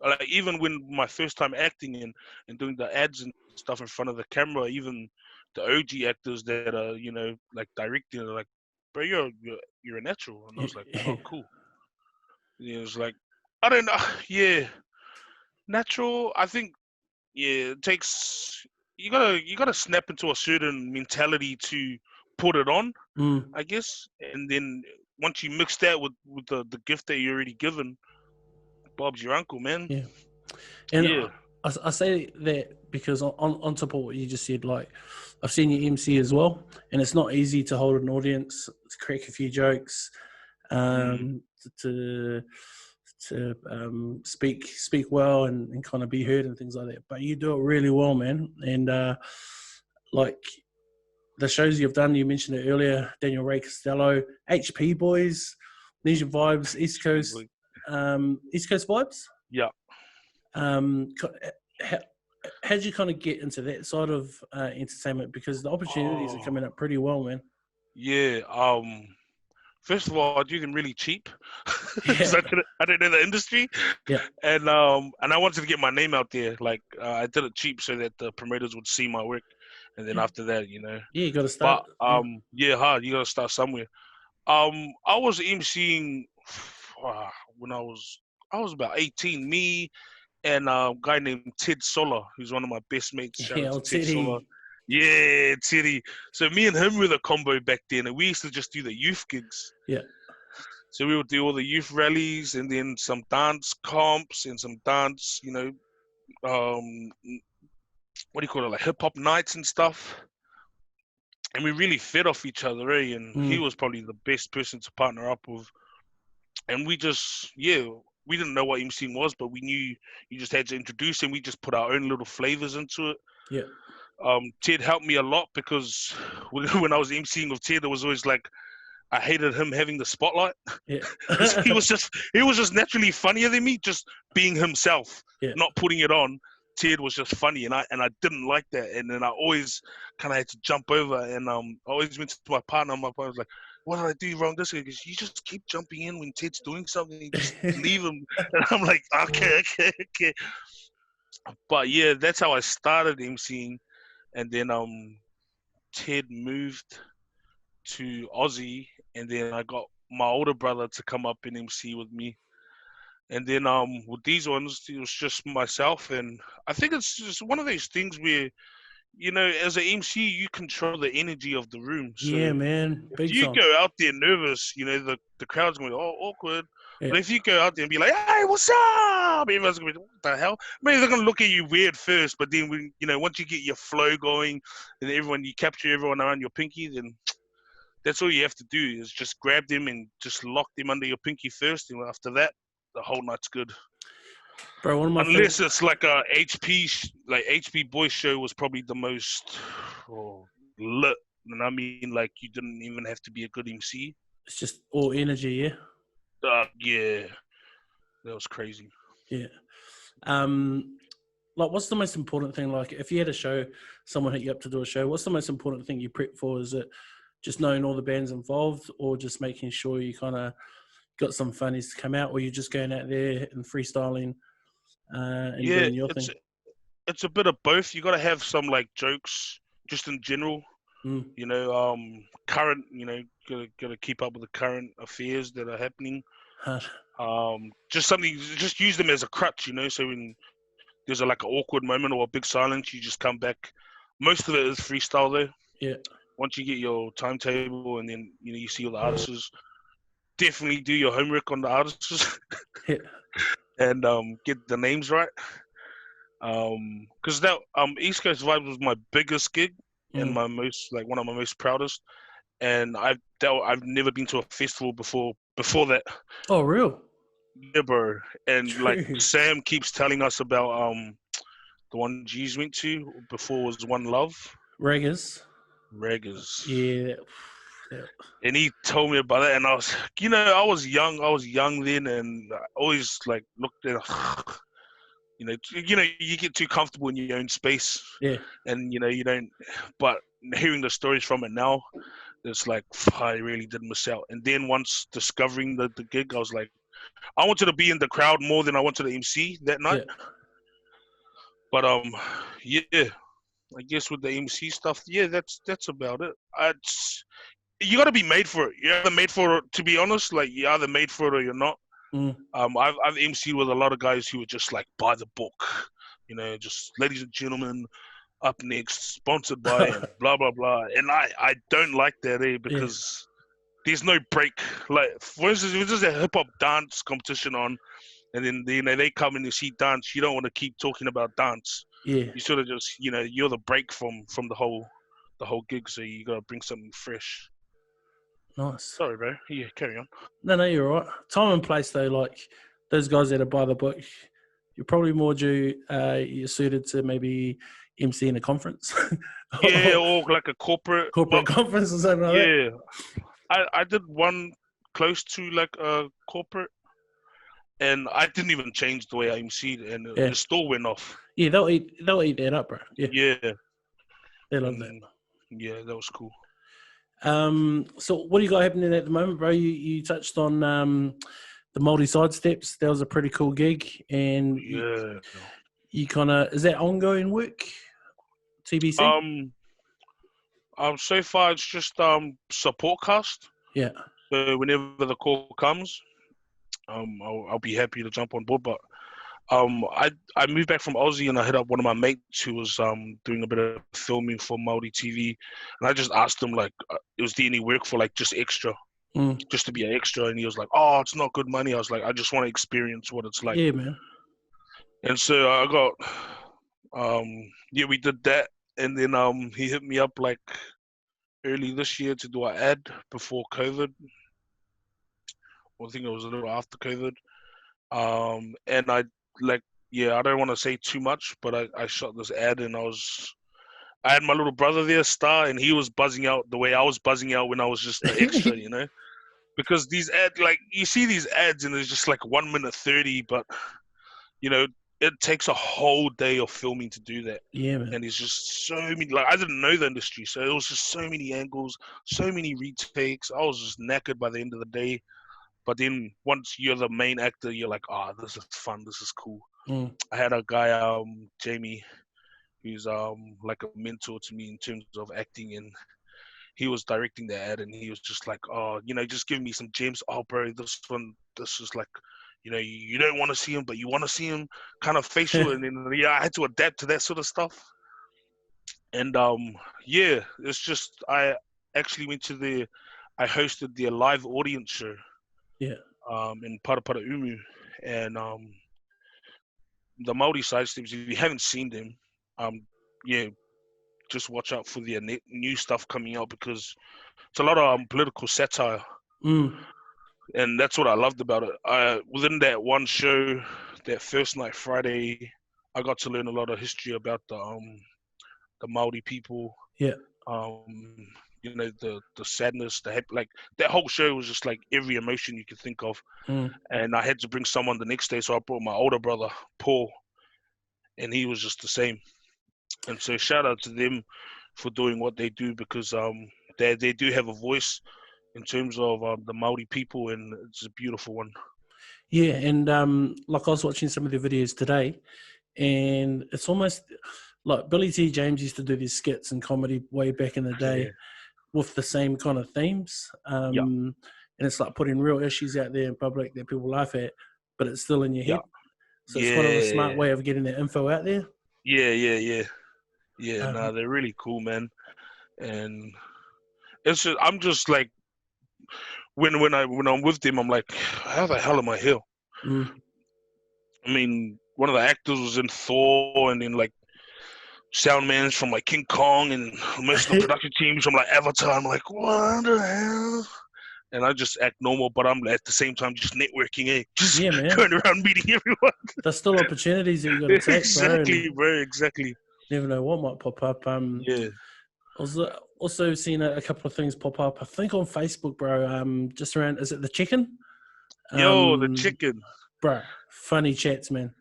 like even when my first time acting and doing the ads and stuff in front of the camera, even the OG actors that are like directing are like, bro, you're a natural, and I was like, Yeah. oh cool. It was like I don't know, yeah, natural. I think it takes you gotta snap into a certain mentality to put it on, Mm, I guess, and then once you mix that with the gift that you're already given, Bob's your uncle, man. yeah. And Yeah. I say that because on top of what you just said, like I've seen you MC as well, and it's not easy to hold an audience, to crack a few jokes, Mm. to speak well and kind of be heard and things like that. But you do it really well, man. And like the shows you've done, you mentioned it earlier, Daniel Ray Costello, HP Boys, Leisure Vibes, East Coast Vibes. Yeah. Um, how, how'd you kind of get into that side of entertainment? Because the opportunities are Oh, coming up pretty well, man. yeah. First of all, I do them really cheap because Yeah, I didn't know the industry, yeah, and I wanted to get my name out there. Like I did it cheap so that the promoters would see my work, and then yeah. after that, Yeah, you got to start. But Yeah, yeah, hard. You gotta start somewhere. I was emceeing when I was about 18. Me and a guy named Ted Solar, who's one of my best mates. Shout yeah, out to old Ted Solar. Teddy. Yeah, Teddy. So me and him were the combo back then, and we used to just do the youth gigs. Yeah, So we would do all the youth rallies and then some dance comps and some dance, um, what do you call it, like hip hop nights and stuff. And we really fed off each other, eh? And he mm, was probably the best person to partner up with. And yeah, we didn't know what emceeing was, but we knew you just had to introduce him. We just put our own little flavors into it. yeah, Ted helped me a lot because when I was emceeing with Ted, it was always like I hated him having the spotlight yeah, because he was just naturally funnier than me, just being himself, yeah. not putting it on. Ted was just funny, and I didn't like that, and then I always kind of had to jump over, and I always went to my partner. My partner was like, "What did I do wrong this way?" Because you just keep jumping in when Ted's doing something, you just leave him, and I'm like, okay, okay, okay. But yeah, that's how I started emceeing, and then Ted moved to Aussie, and then I got my older brother to come up and MC with me. And then with these ones, it was just myself, and I think it's just one of those things where as an MC, you control the energy of the room. Yeah, So man, if big you time. go out there nervous, the crowd's gonna be awkward. Yeah, But if you go out there and be like, "Hey, what's up?" Everyone's gonna be, "What the hell?" Maybe they're gonna look at you weird first, but then once you get your flow going, and you capture everyone around your pinky, then that's all you have to do is just grab them and just lock them under your pinky first, and after that, the whole night's good. bro. One of my favorite. Unless it's like like HP Boy show was probably the most lit. and I mean like you didn't even have to be a good MC. It's just all energy, yeah. Yeah, that was crazy. Yeah. Like, what's the most important thing? Like, if you had a show, someone hit you up to do a show, what's the most important thing you prep for? Is it just knowing all the bands involved, or just making sure you kind of got some funnies to come out, or you're just going out there and freestyling and Yeah, doing your thing? it's a bit of both. You got to have some like jokes just in general. Mm. You know, current. You know, gotta keep up with the current affairs that are happening. Hard. Just something. Just use them as a crutch. You know, so when there's like an awkward moment or a big silence, you just come back. Most of it is freestyle though. Yeah. Once you get your timetable and then you see all the artists, definitely do your homework on the artists Yeah. and get the names right. Because that East Coast Vibes was my biggest gig and my most like one of my most proudest. And I've never been to a festival before that. Oh, real? Yeah, bro. And like True. Sam keeps telling us about the one G's went to before was One Love. Reggers. Reggers. Yeah. And he told me about it, and I was, I was young then, and I always like looked at, you get too comfortable in your own space, Yeah. and you don't. But hearing the stories from it now, it's like I really did miss out. And then once discovering the gig, I was like, I wanted to be in the crowd more than I wanted to MC that night. Yeah. But yeah, I guess with the MC stuff, yeah, that's about it. You got to be made for it. You're either made for it, to be honest. Like you're either made for it or you're not. I've MC'd with a lot of guys who were just like by the book, just ladies and gentlemen, up next, sponsored by and blah blah blah. And I don't like that, because there's no break. Like for instance, if there's a hip hop dance competition on, and then they come in and see dance, you don't want to keep talking about dance. Yeah. You sort of just you're the break from the whole gig, so you gotta bring something fresh. Nice. Sorry, bro. Yeah, carry on. No, you're all right. Time and place, though, like those guys that are by the book, you're probably more you're suited to maybe MC in a conference. Yeah, or like a corporate conference or something like that. Yeah, I did one close to like a corporate, and I didn't even change the way I MC'd, and it still went off. Yeah, they'll eat that up, bro. Yeah. They love that. Yeah, that was cool. So what do you got happening at the moment, bro? You touched on the multi-side steps. That was a pretty cool gig, and you kind of, is that ongoing work? TBC. So far it's just support cast. Yeah. So whenever the call comes, I'll be happy to jump on board. But I moved back from Aussie and I hit up one of my mates who was doing a bit of filming for Māori TV, and I just asked him like, was there any work for like just extra, just to be an extra? And he was like, oh, it's not good money. I was like, I just want to experience what it's like. Yeah, man. And so I got, we did that, and then he hit me up like early this year to do an ad before COVID. I think it was a little after COVID. And I don't want to say too much, but I shot this ad, and I had my little brother there, Star, and he was buzzing out the way I was buzzing out when I was just the extra, because these ads, like you see these ads and it's just like 1 minute 30, but it takes a whole day of filming to do that. Yeah, man. And it's just so many, like I didn't know the industry, so it was just so many angles, so many retakes. I was just knackered by the end of the day. But then once you're the main actor, you're like, this is fun, this is cool. I had a guy, Jamie, who's like a mentor to me in terms of acting, and he was directing the ad, and he was just like, just giving me some gems. Oh, bro, this is like, you don't want to see him, but you want to see him, kind of facial. And then I had to adapt to that sort of stuff. And it's just I actually I hosted their live audience show. Yeah. In Parapara Umu, and the Māori side steps. If you haven't seen them, just watch out for their new stuff coming out, because it's a lot of political satire, and that's what I loved about it. Within that one show, that first night Friday, I got to learn a lot of history about the Māori people. Yeah. you know, the sadness, the happy, like that whole show was just like every emotion you could think of. And I had to bring someone the next day, so I brought my older brother Paul, and he was just the same. And so shout out to them for doing what they do, because they do have a voice in terms of the Maori people, and it's a beautiful one. Yeah, and like I was watching some of the videos today, and it's almost like Billy T. James used to do these skits and comedy way back in the day with the same kind of themes. And it's like putting real issues out there in public that people laugh at, but it's still in your head. So it's kind of a smart way of getting that info out there. Yeah. No, they're really cool, man. And it's just, I'm just like, when I'm with them, I'm like, how the hell am I here? I mean, one of the actors was in Thor, and then like sound man's from like King Kong, and most of the production teams from like Avatar. I'm like, what the hell? And I just act normal, but I'm at the same time just networking, just going around meeting everyone. There's still opportunities that you got to take, exactly, bro. Exactly. Never know what might pop up. Yeah. I was also seeing a couple of things pop up. I think on Facebook, bro. Just around, is it the chicken? Yo, the chicken, bro. Funny chats, man.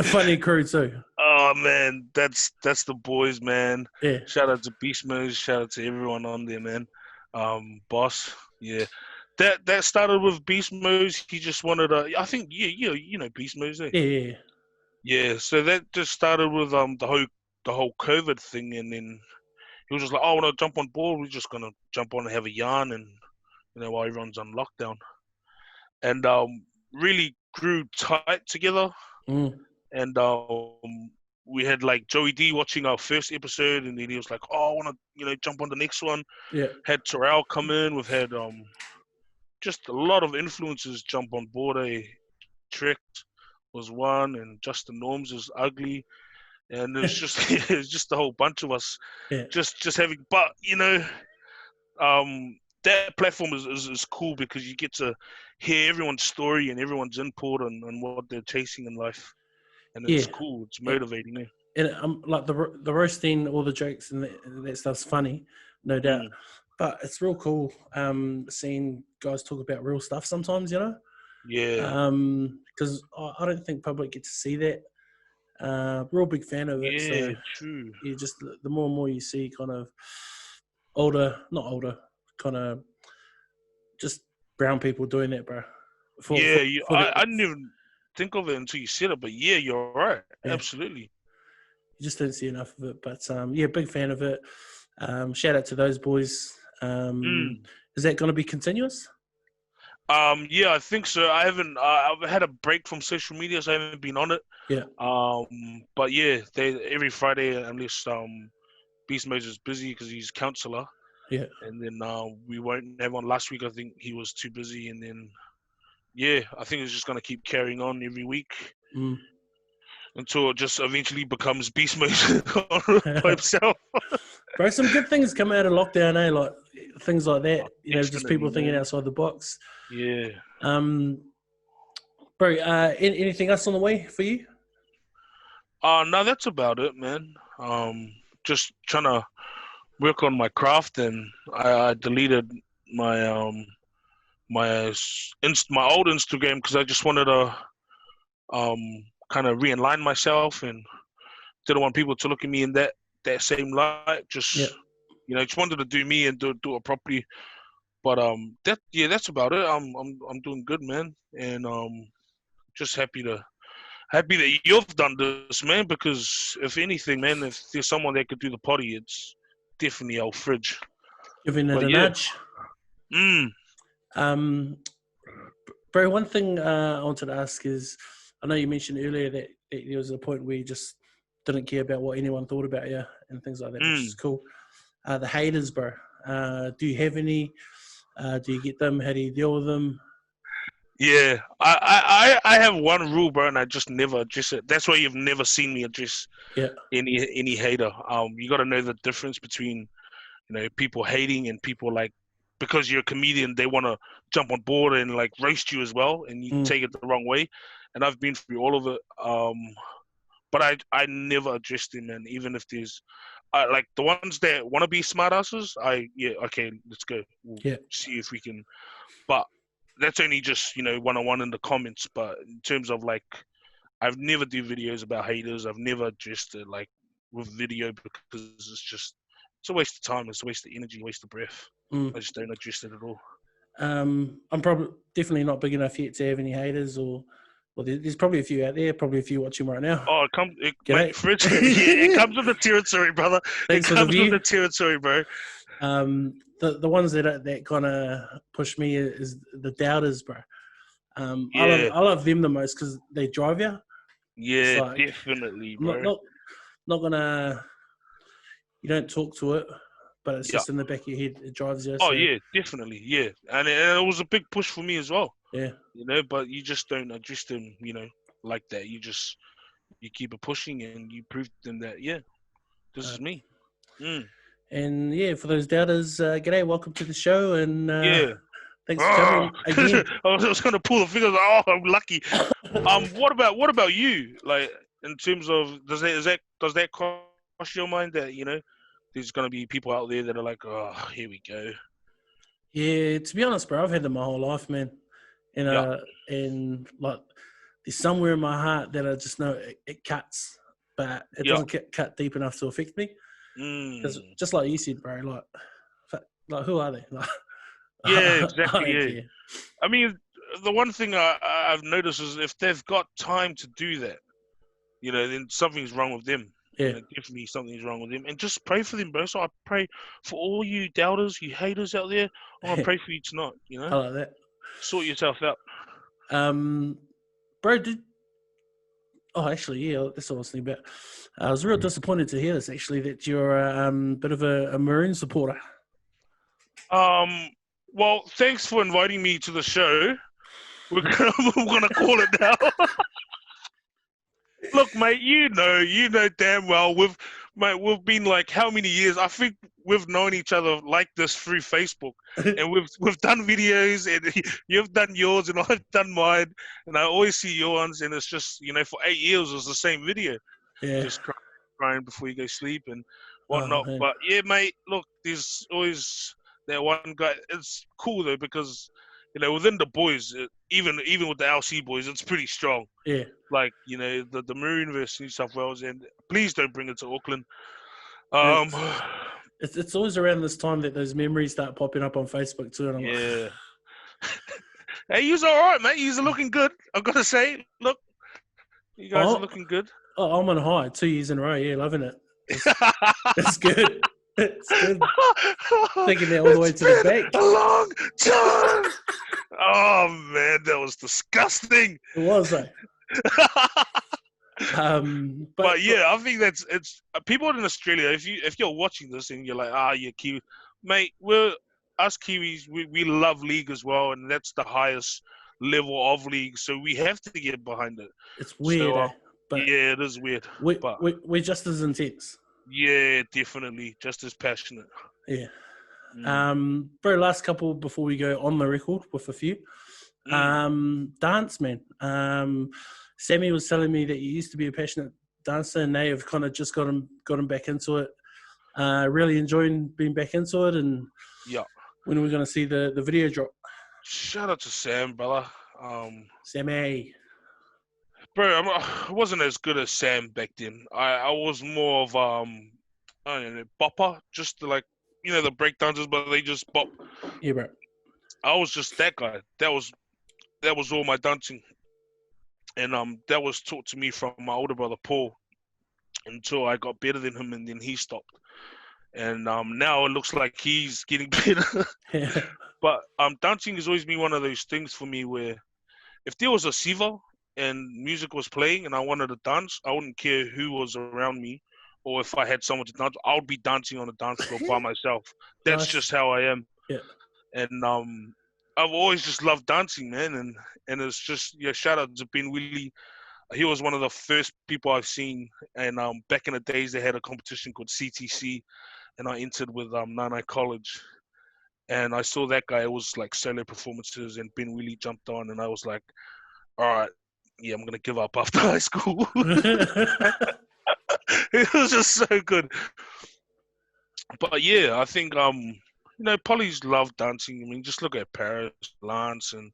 Funny crew too. Oh man, that's the boys, man. Yeah. Shout out to Beast Mode. Shout out to everyone on there, man. Boss. Yeah. That started with Beast Mode. He just wanted I think you know Beast Mode, eh? Yeah. Yeah. So that just started with the whole COVID thing, and then he was just like, "Oh, I want to jump on board. We're just gonna jump on and have a yarn, and you know, while everyone's on lockdown." And really grew tight together. And we had like Joey D watching our first episode, and then he was like, "Oh, I want to, jump on the next one." Yeah. Had Terrell come in. We've had just a lot of influencers jump on board. Tricked was one, and Justin Norms is ugly, and it was just it's just a whole bunch of us, just having. But that platform is cool because you get to hear everyone's story and everyone's input on what they're chasing in life, and it's cool. It's motivating. And like the roasting, all the jokes and that stuff's funny, no doubt. But it's real cool seeing guys talk about real stuff sometimes, Yeah. Because I don't think public get to see that. Real big fan of it. Yeah, so true. You just the more and more you see kind of kind of just brown people doing that, bro. I didn't even think of it until you said it, but yeah, you're right. Yeah. Absolutely. You just don't see enough of it, but big fan of it. Shout out to those boys. Is that going to be continuous? Yeah, I think so. I haven't. I've had a break from social media, so I haven't been on it. Yeah. But yeah, every Friday, unless Beast Mode is busy because he's counselor. Yeah. And then we won't have one. Last week, I think he was too busy, and then yeah, I think it's just gonna keep carrying on every week until it just eventually becomes Beast Mode by himself. Bro, some good things come out of lockdown, eh? Like things like that. Just people thinking outside the box. Yeah. Bro, anything else on the way for you? No, that's about it, man. Just trying to work on my craft, and I deleted my my old Instagram because I just wanted to kind of realign myself, and didn't want people to look at me in that same light. Just just wanted to do me and do it properly. But that's about it. I'm doing good, man, and just happy that you've done this, man. Because if anything, man, if there's someone that could do the potty, it's definitely our Fridge. Giving it a nudge. Bro, one thing I wanted to ask is, I know you mentioned earlier that there was a point where you just didn't care about what anyone thought about you and things like that, which is cool. The haters, bro. Do you have any? Do you get them? How do you deal with them? Yeah, I have one rule, bro, and I just never address it. That's why you've never seen me address any hater. You got to know the difference between people hating and people like, because you're a comedian, they want to jump on board and like roast you as well, and you take it the wrong way. And I've been through all of it. But I never address them, and even if there's like the ones that want to be smartasses. Okay, let's go. We'll see if we can. But that's only just one-on-one in the comments. But in terms of like, I've never do videos about haters. I've never addressed it like with video because it's a waste of time. It's a waste of energy, waste of breath. I just don't address it at all. I'm probably definitely not big enough yet to have any haters, or there's probably a few out there, probably a few watching right now. Oh, mate, Fridge, it comes with the territory, brother. Thanks it comes with the territory, bro. The ones that kind of push me is the doubters, bro. Yeah. I love them the most because they drive you. Yeah, like, definitely, bro. Not gonna. You don't talk to it, but it's just in the back of your head. It drives you. Oh yeah, definitely, yeah. And it was a big push for me as well. Yeah. But you just don't address them, like that. You keep it pushing and you prove to them that this is me. And for those doubters, g'day, welcome to the show, and thanks for coming again. I was going to pull the fingers. Oh, I'm lucky. What about you? Like, in terms of does that cross your mind that there's going to be people out there that are like, oh, here we go. Yeah, to be honest, bro, I've had them my whole life, man. And like, there's somewhere in my heart that I just know it cuts, but it doesn't cut deep enough to affect me. Because just like you said, bro, like who are they? Like, yeah, exactly. Yeah. I mean, the one thing I've noticed is if they've got time to do that, then something's wrong with them. Yeah, definitely something's wrong with them. And just pray for them, bro. So I pray for all you doubters, you haters out there. I want to pray for you tonight. I like that. Sort yourself out. Bro, actually, that's what I was thinking about. I was real disappointed to hear this, actually, that you're a bit of a Maroon supporter. Well, thanks for inviting me to the show. We're gonna call it now. Look, mate, you know damn well we've been like how many years? I think we've known each other like this through Facebook, and we've done videos, and you've done yours, and I've done mine, and I always see your ones, and it's just for 8 years it was the same video, just crying before you go sleep and whatnot. But yeah, mate, look, there's always that one guy. It's cool though because within the boys, even with the LC boys, it's pretty strong. Yeah. Like, the Maroon versus New South Wales, and please don't bring it to Auckland. It's always around this time that those memories start popping up on Facebook too. And I'm like, hey, you're all right, mate. You're looking good. I've got to say, look, you guys are looking good. Oh, I'm on high 2 years in a row. Yeah, loving it. It's good. It's good. Taking that all the way to the bank. A long time. Oh man, that was disgusting. It was, though. But yeah, I think it's people in Australia. If you're watching this and you're like, you're Kiwi, mate, us Kiwis. We love league as well, and that's the highest level of league. So we have to get behind it. It's weird, but yeah, it is weird. We're just as intense. Yeah, definitely, just as passionate. Yeah. Bro, last couple before we go on the record with a few. Dance, man. Sammy was telling me that you used to be a passionate dancer, and now you've kind of just got him back into it. Really enjoying being back into it, and when are we going to see the video drop? Shout out to Sam, brother. Sammy. Bro, I wasn't as good as Sam back then. I was more of I don't know, bopper, just like the breakdancers, but they just bop. Yeah, bro. I was just that guy. That was all my dancing, and that was taught to me from my older brother Paul, until I got better than him, and then he stopped. And now it looks like he's getting better. Yeah. But dancing has always been one of those things for me where if there was a siva and music was playing and I wanted to dance, I wouldn't care who was around me or if I had someone to dance. I would be dancing on the dance floor by myself. That's just how I am. Yeah. And I've always just loved dancing, man. And it's just, shout out to Ben Willie. He was one of the first people I've seen. And back in the days, they had a competition called CTC. And I entered with Nana College. And I saw that guy. It was like solo performances, and Ben Willie jumped on, and I was like, all right, yeah, I'm going to give up after high school. It was just so good. But yeah, I think polys love dancing. I mean, just look at Paris, Lance, and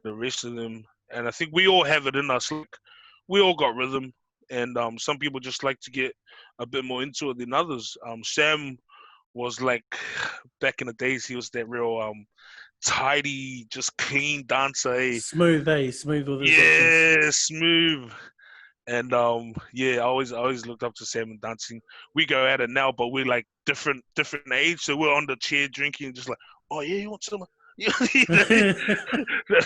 the rest of them, and I think we all have it in us. Like, we all got rhythm, and some people just like to get a bit more into it than others. Sam was like, back in the days, he was that real tidy, just clean dancer. Eh? Smooth, smooth with his actions. Yeah, smooth. And yeah, I always looked up to Sam in dancing. We go at it now, but we're like different age. So we're on the chair drinking, just like, oh yeah, you want some? You know,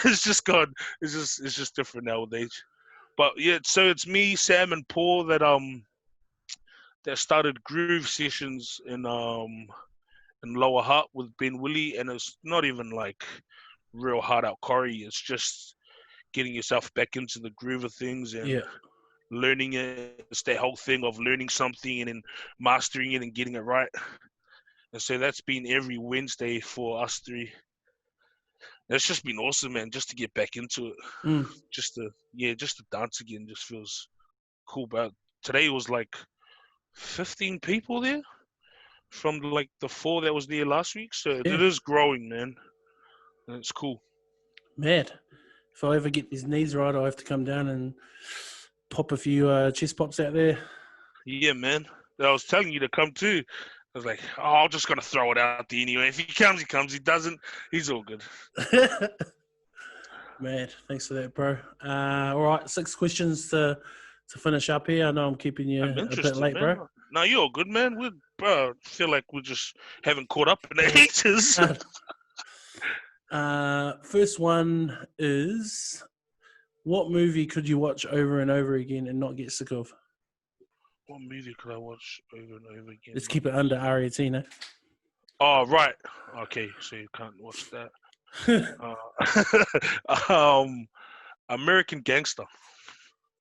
it's just gone. It's just different nowadays. But yeah, so it's me, Sam, and Paul that started groove sessions in Lower Hutt with Ben Willie, and it's not even like real hard out choreo. It's just getting yourself back into the groove of things and Yeah. learning it. It's that whole thing of learning something and then mastering it and getting it right. And so that's been every Wednesday for us three. It's just been awesome, man, just to get back into it. Just to dance again just feels cool. But today was like 15 people there from like the 4 that was there last week. So it is growing, man. And it's cool. Mad. If I ever get these knees right, I'll have to come down and pop a few chest pops out there. Yeah, man. I was telling you to come too. I was like, oh, I'm just going to throw it out there anyway. If he comes, he comes. He doesn't, he's all good. Mad. Thanks for that, bro. All right, 6 questions to finish up here. I know I'm keeping you a bit late, man. bro. No, you're all good, man. I feel like we just haven't caught up in the ages. First one is, what movie could you watch over and over again and not get sick of? What movie could I watch over and over again? Let's keep it under R18, eh? Oh, right. Okay, so you can't watch that. American Gangster.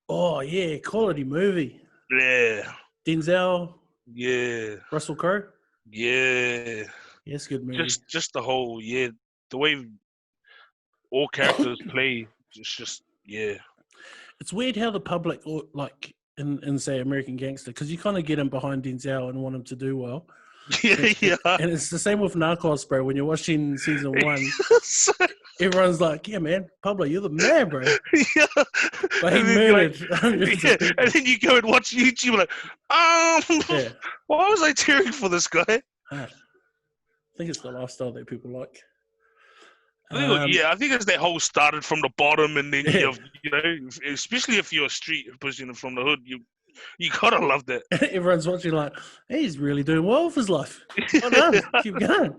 Oh, yeah, quality movie. Yeah. Denzel. Yeah. Russell Crowe. Yeah. Yeah, it's a good movie. Just the whole, the way all characters play, it's just, yeah. It's weird how the public, like, in say, American Gangster, because you kind of get him behind Denzel and want him to do well. Yeah. And it's the same with Narcos, bro. When you're watching season 1, everyone's like, yeah, man, Pablo, you're the man, bro. Yeah. But he murdered. And then you go and watch YouTube, like, why was I cheering for this guy? I think it's the lifestyle that people like. I think it's that whole started from the bottom, and then especially if you're a street person from the hood, you gotta love that. Everyone's watching like, hey, he's really doing well with his life. Well done. Keep going.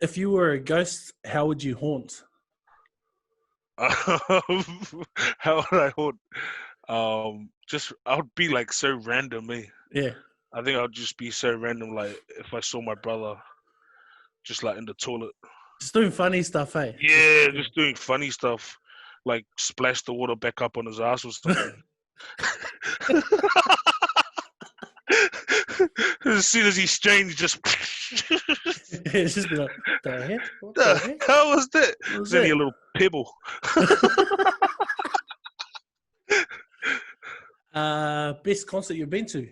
If you were a ghost, how would you haunt? How would I haunt? I would be like so random, eh? Yeah. I think I'd just be so random, like if I saw my brother just like in the toilet. Just doing funny stuff, eh? Yeah, just doing funny stuff. Like splash the water back up on his ass or something. As soon as he's strained, just it's just be like, what the heck? hell was that? It's only a little pebble. Best concert you've been to?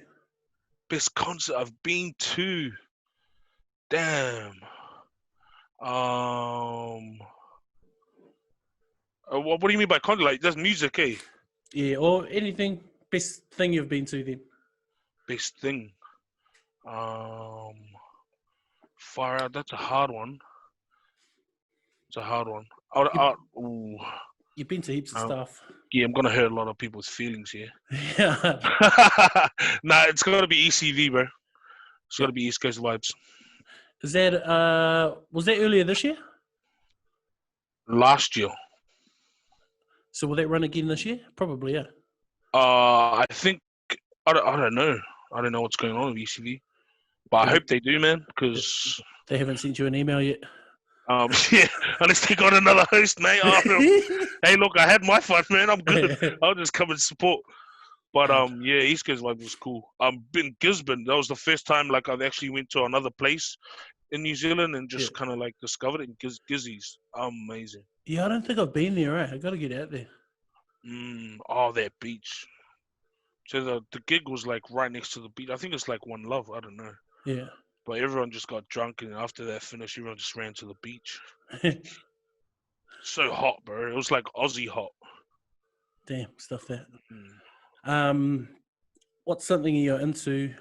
Best concert I've been to? Damn. What do you mean by concert? Like, that's music, eh? Yeah, or anything. Best thing you've been to then? Best thing. Far out. That's a hard one. It's a hard one. You've been to heaps of stuff. Yeah, I'm gonna hurt a lot of people's feelings here. Yeah. Nah, it's gotta be ECV, bro. It's gotta be East Coast Vibes. Is that was that earlier this year? Last year. So will that run again this year? Probably, yeah. I think I don't know. I don't know what's going on with ECV, but I hope they do, man. Because they haven't sent you an email yet. Yeah, unless they got another host, mate. Hey, look, I had my fun, man. I'm good. I'll just come and support. But yeah, East Coast Live was cool. In Gisborne, that was the first time like I've actually went to another place in New Zealand and just kind of like discovered it in Gizzy's. Amazing. Yeah, I don't think I've been there. Right, I got to get out there. Oh, that beach. So the gig was like right next to the beach. I think it's like One Love. I don't know. Yeah. But everyone just got drunk, and after that finished, everyone just ran to the beach. So hot, bro. It was like Aussie hot. Damn, stuff that. Mm. What's something you're into?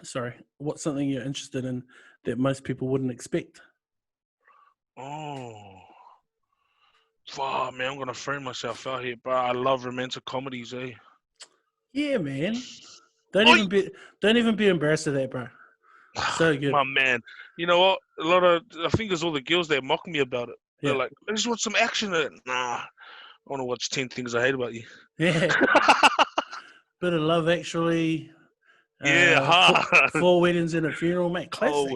Sorry, what's something you're interested in that most people wouldn't expect? Oh, fuck, man! I'm gonna frame myself out here, bro. I love romantic comedies, eh? Yeah, man. Don't Oi! even be embarrassed of that, bro. So good. My man. You know what? I think there's all the girls that mock me about it. They're like, I just want some action in it. Nah, I want to watch 10 Things I Hate About You. Yeah. Bit of Love Actually. Yeah, Four Weddings and a Funeral, mate. Classics.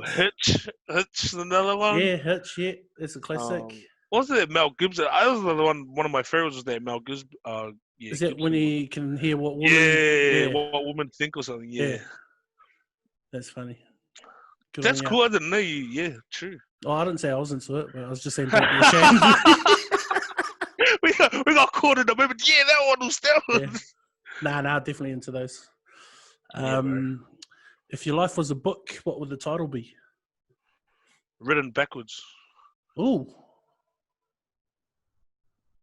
Oh, Hitch, another one. Yeah, Hitch. Yeah, it's a classic. What's that? Mel Gibson. I was the one of my favorites was that Mel Gibson. Yeah, is that Gibson when he one. can hear what women? Yeah, what women think or something. Yeah. That's funny. Good That's cool. I didn't know you. Yeah, true. Oh, I didn't say I was into it, but I was just saying don't be ashamed. we got caught in the moment. Yeah, that one was that one. Yeah. Nah, definitely into those. If your life was a book, what would the title be? Written backwards. Ooh.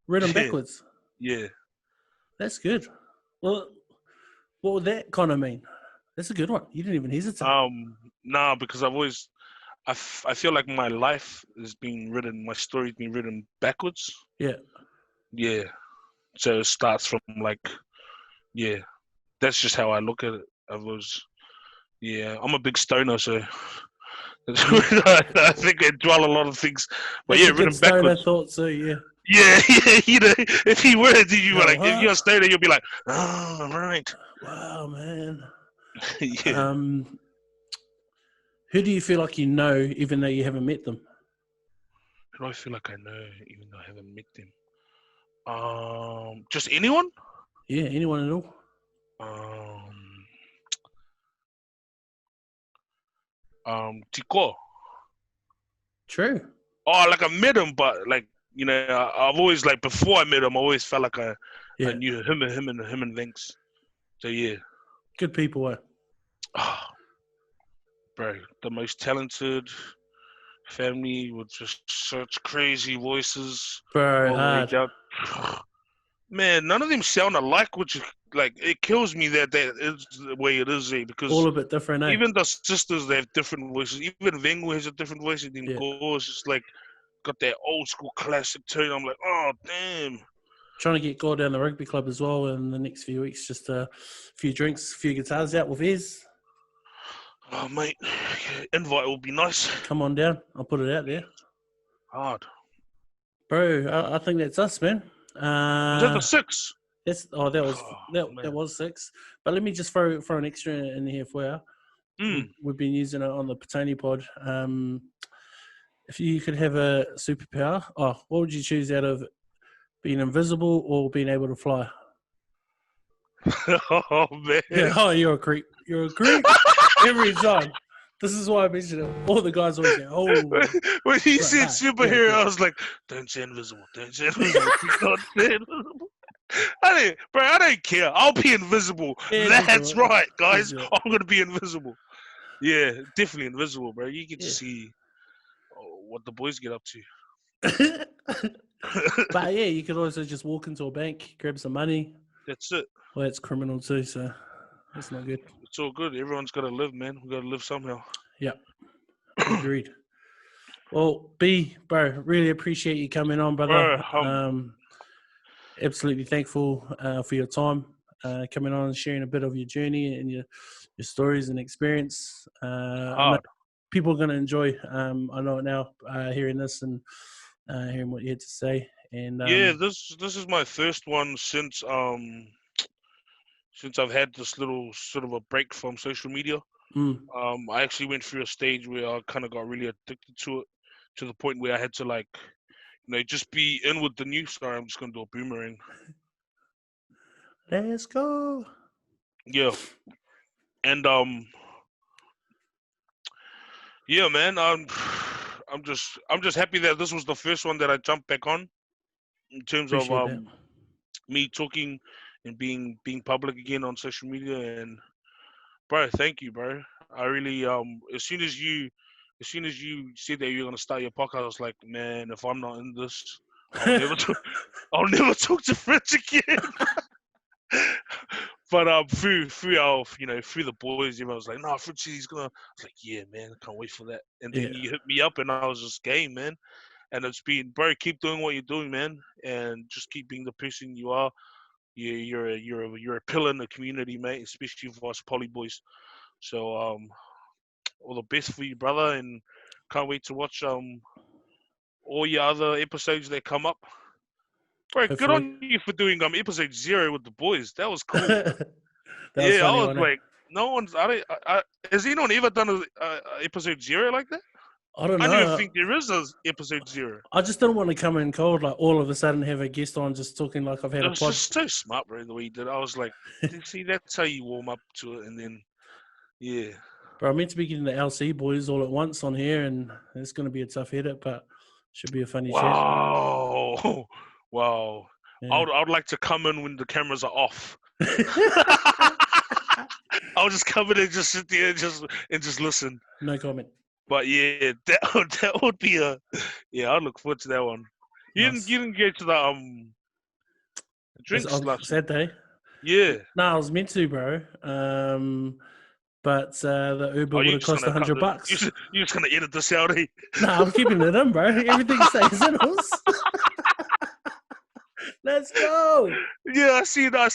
Written backwards? Yeah. That's good. Well, what would that kind of mean? That's a good one. You didn't even hesitate. Nah, because I've always, I feel like my life is being written, my story's being written backwards. Yeah. Yeah. So it starts from like, yeah. That's just how I look at it. I'm a big stoner, so I think I dwell a lot of things. But that's yeah, written backwards. I thought so, yeah. Yeah, you know, if you were, if you're a stoner, you'll be like, oh, right. Wow, man. Yeah. Who do you feel like you know, even though you haven't met them? Who do I feel like I know, even though I haven't met them? Just anyone? Yeah, anyone at all. Tiko. True. Oh, like I met him, but like, you know, I've always like before I met him, I always felt like I knew him and Links. So yeah. Good people, eh? Oh, bro, the most talented family with just such crazy voices. Bro, hard. Man, none of them sound alike, which like it kills me that is the way it is, because all a bit different, eh? Even the sisters, they have different voices. Even Vengu has a different voice, and then Go's just like got that old school classic tone. I'm like, oh damn. Trying to get Gore down the rugby club as well in the next few weeks. Just a few drinks, a few guitars out with his. Oh mate, invite will be nice. Come on down. I'll put it out there. Hard. Bro, I think that's us, man. Was that the 6? That was 6. But let me just throw an extra in here for you. We've been using it on the Petone pod. If you could have a superpower, what would you choose out of being invisible or being able to fly? Oh man! Yeah, you're a creep. You're a creep every time. This is why I mentioned it. All the guys always go, oh. When he said superhero, I was like, don't say invisible. Don't say invisible. Don't say invisible. I don't care. I'll be invisible. Yeah, that's right, guys. I'm going to be invisible. Yeah, definitely invisible, bro. You get to see what the boys get up to. But yeah, you could also just walk into a bank, grab some money. That's it. Well, it's criminal too, so that's not good. It's all good. Everyone's got to live, man. We got to live somehow. Yeah. Agreed. Well, bro, really appreciate you coming on, brother. Absolutely thankful for your time coming on and sharing a bit of your journey and your stories and experience. People are going to enjoy, I know it now, hearing this and hearing what you had to say. And this is my first one since I've had this little sort of a break from social media. I actually went through a stage where I kind of got really addicted to it, to the point where I had to just be in with the news. Sorry, I'm just gonna do a boomerang. Let's go. Yeah, and yeah, man. I'm just happy that this was the first one that I jumped back on, in terms of me talking and being public again on social media. And bro, thank you, bro. I really as soon as you said that you're gonna start your podcast, I was like, man, if I'm not in this, I'll never I'll never talk to French again. But through our through the boys, everyone was like, "No, Frenchie, he's gonna." I was like, "Yeah, man, I can't wait for that." And then you hit me up, and I was just game, man. And it's been, bro, keep doing what you're doing, man, and just keep being the person you are. You're a pillar in the community, mate, especially for us poly boys. So all the best for you, brother, and can't wait to watch all your other episodes that come up. Bro, good Hopefully. on you for doing episode 0 with the boys. That was cool. That was Yeah, funny, I was wasn't it? like, no one's. Has anyone ever done a episode 0 like that? I don't I don't even know. think there is a episode 0. I just didn't want to come in cold, like all of a sudden have a guest on just talking like I've had It a was pod. just so smart, bro, the way he did it. I was like, see, that's how you warm up to it, and then, yeah. Bro, I'm meant to be getting the LC boys all at once on here, and it's going to be a tough edit, but should be a funny chat. Wow. Wow. Yeah. I would like to come in when the cameras are off. I'll just come in and just sit there and just listen. No comment. But yeah, that would be I look forward to that one. You didn't get to the drinks last Saturday. Yeah. No, I was meant to, bro. But the Uber would have cost $100. You're just gonna edit this out, eh? No, I'm keeping it in, bro. Everything stays in us. Let's go. Yeah, I see the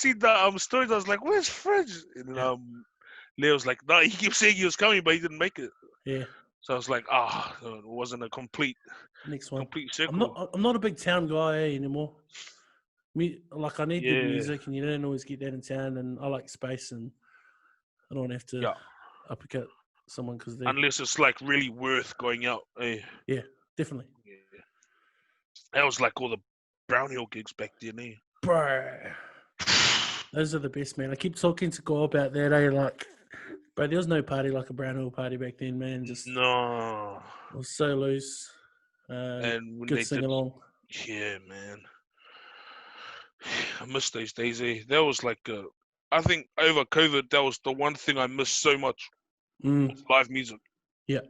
stories. I was like, "Where's Fridge?" And then Leo's like, "No, he keeps saying he was coming, but he didn't make it." Yeah. So I was like, it wasn't a complete circle. I'm not a big town guy anymore. Like I need good music, and you don't always get that in town. And I like space, and I don't have to uppercut someone because unless it's like really worth going out. Eh? Yeah, definitely. Yeah. That was like all the Brown Hill gigs back then, eh? Bro, those are the best, man. I keep talking to Go about that, eh? Like, bro, there was no party like a Brown Hill party back then, man. No. It was so loose. And good sing along. Yeah, man. I miss those days, eh? That was like I think over COVID, that was the one thing I missed so much. Was live music. Yeah,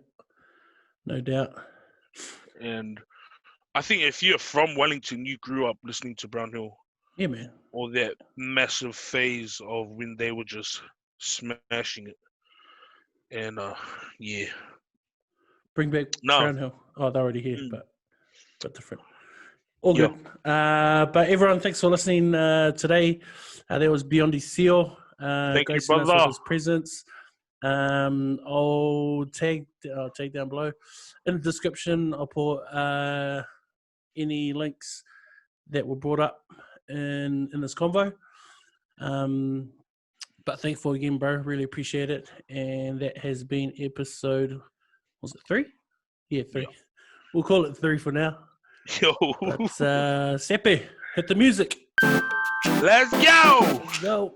no doubt. And I think if you're from Wellington, you grew up listening to Brown Hill. Yeah, man. Or that massive phase of when they were just smashing it. And yeah. Bring back Brown Hill. Oh, they're already here, but different. All good. But everyone, thanks for listening today. There was Biondi Sio. Thank you, brother. His presence. I'll tag down below in the description. I'll put any links that were brought up in this convo. But thankful again, bro. Really appreciate it. And that has been episode. Was it 3? Yeah, 3. Yeah. We'll call it 3 for now. Yo. But Sepe, hit the music. Let's go. Let's go.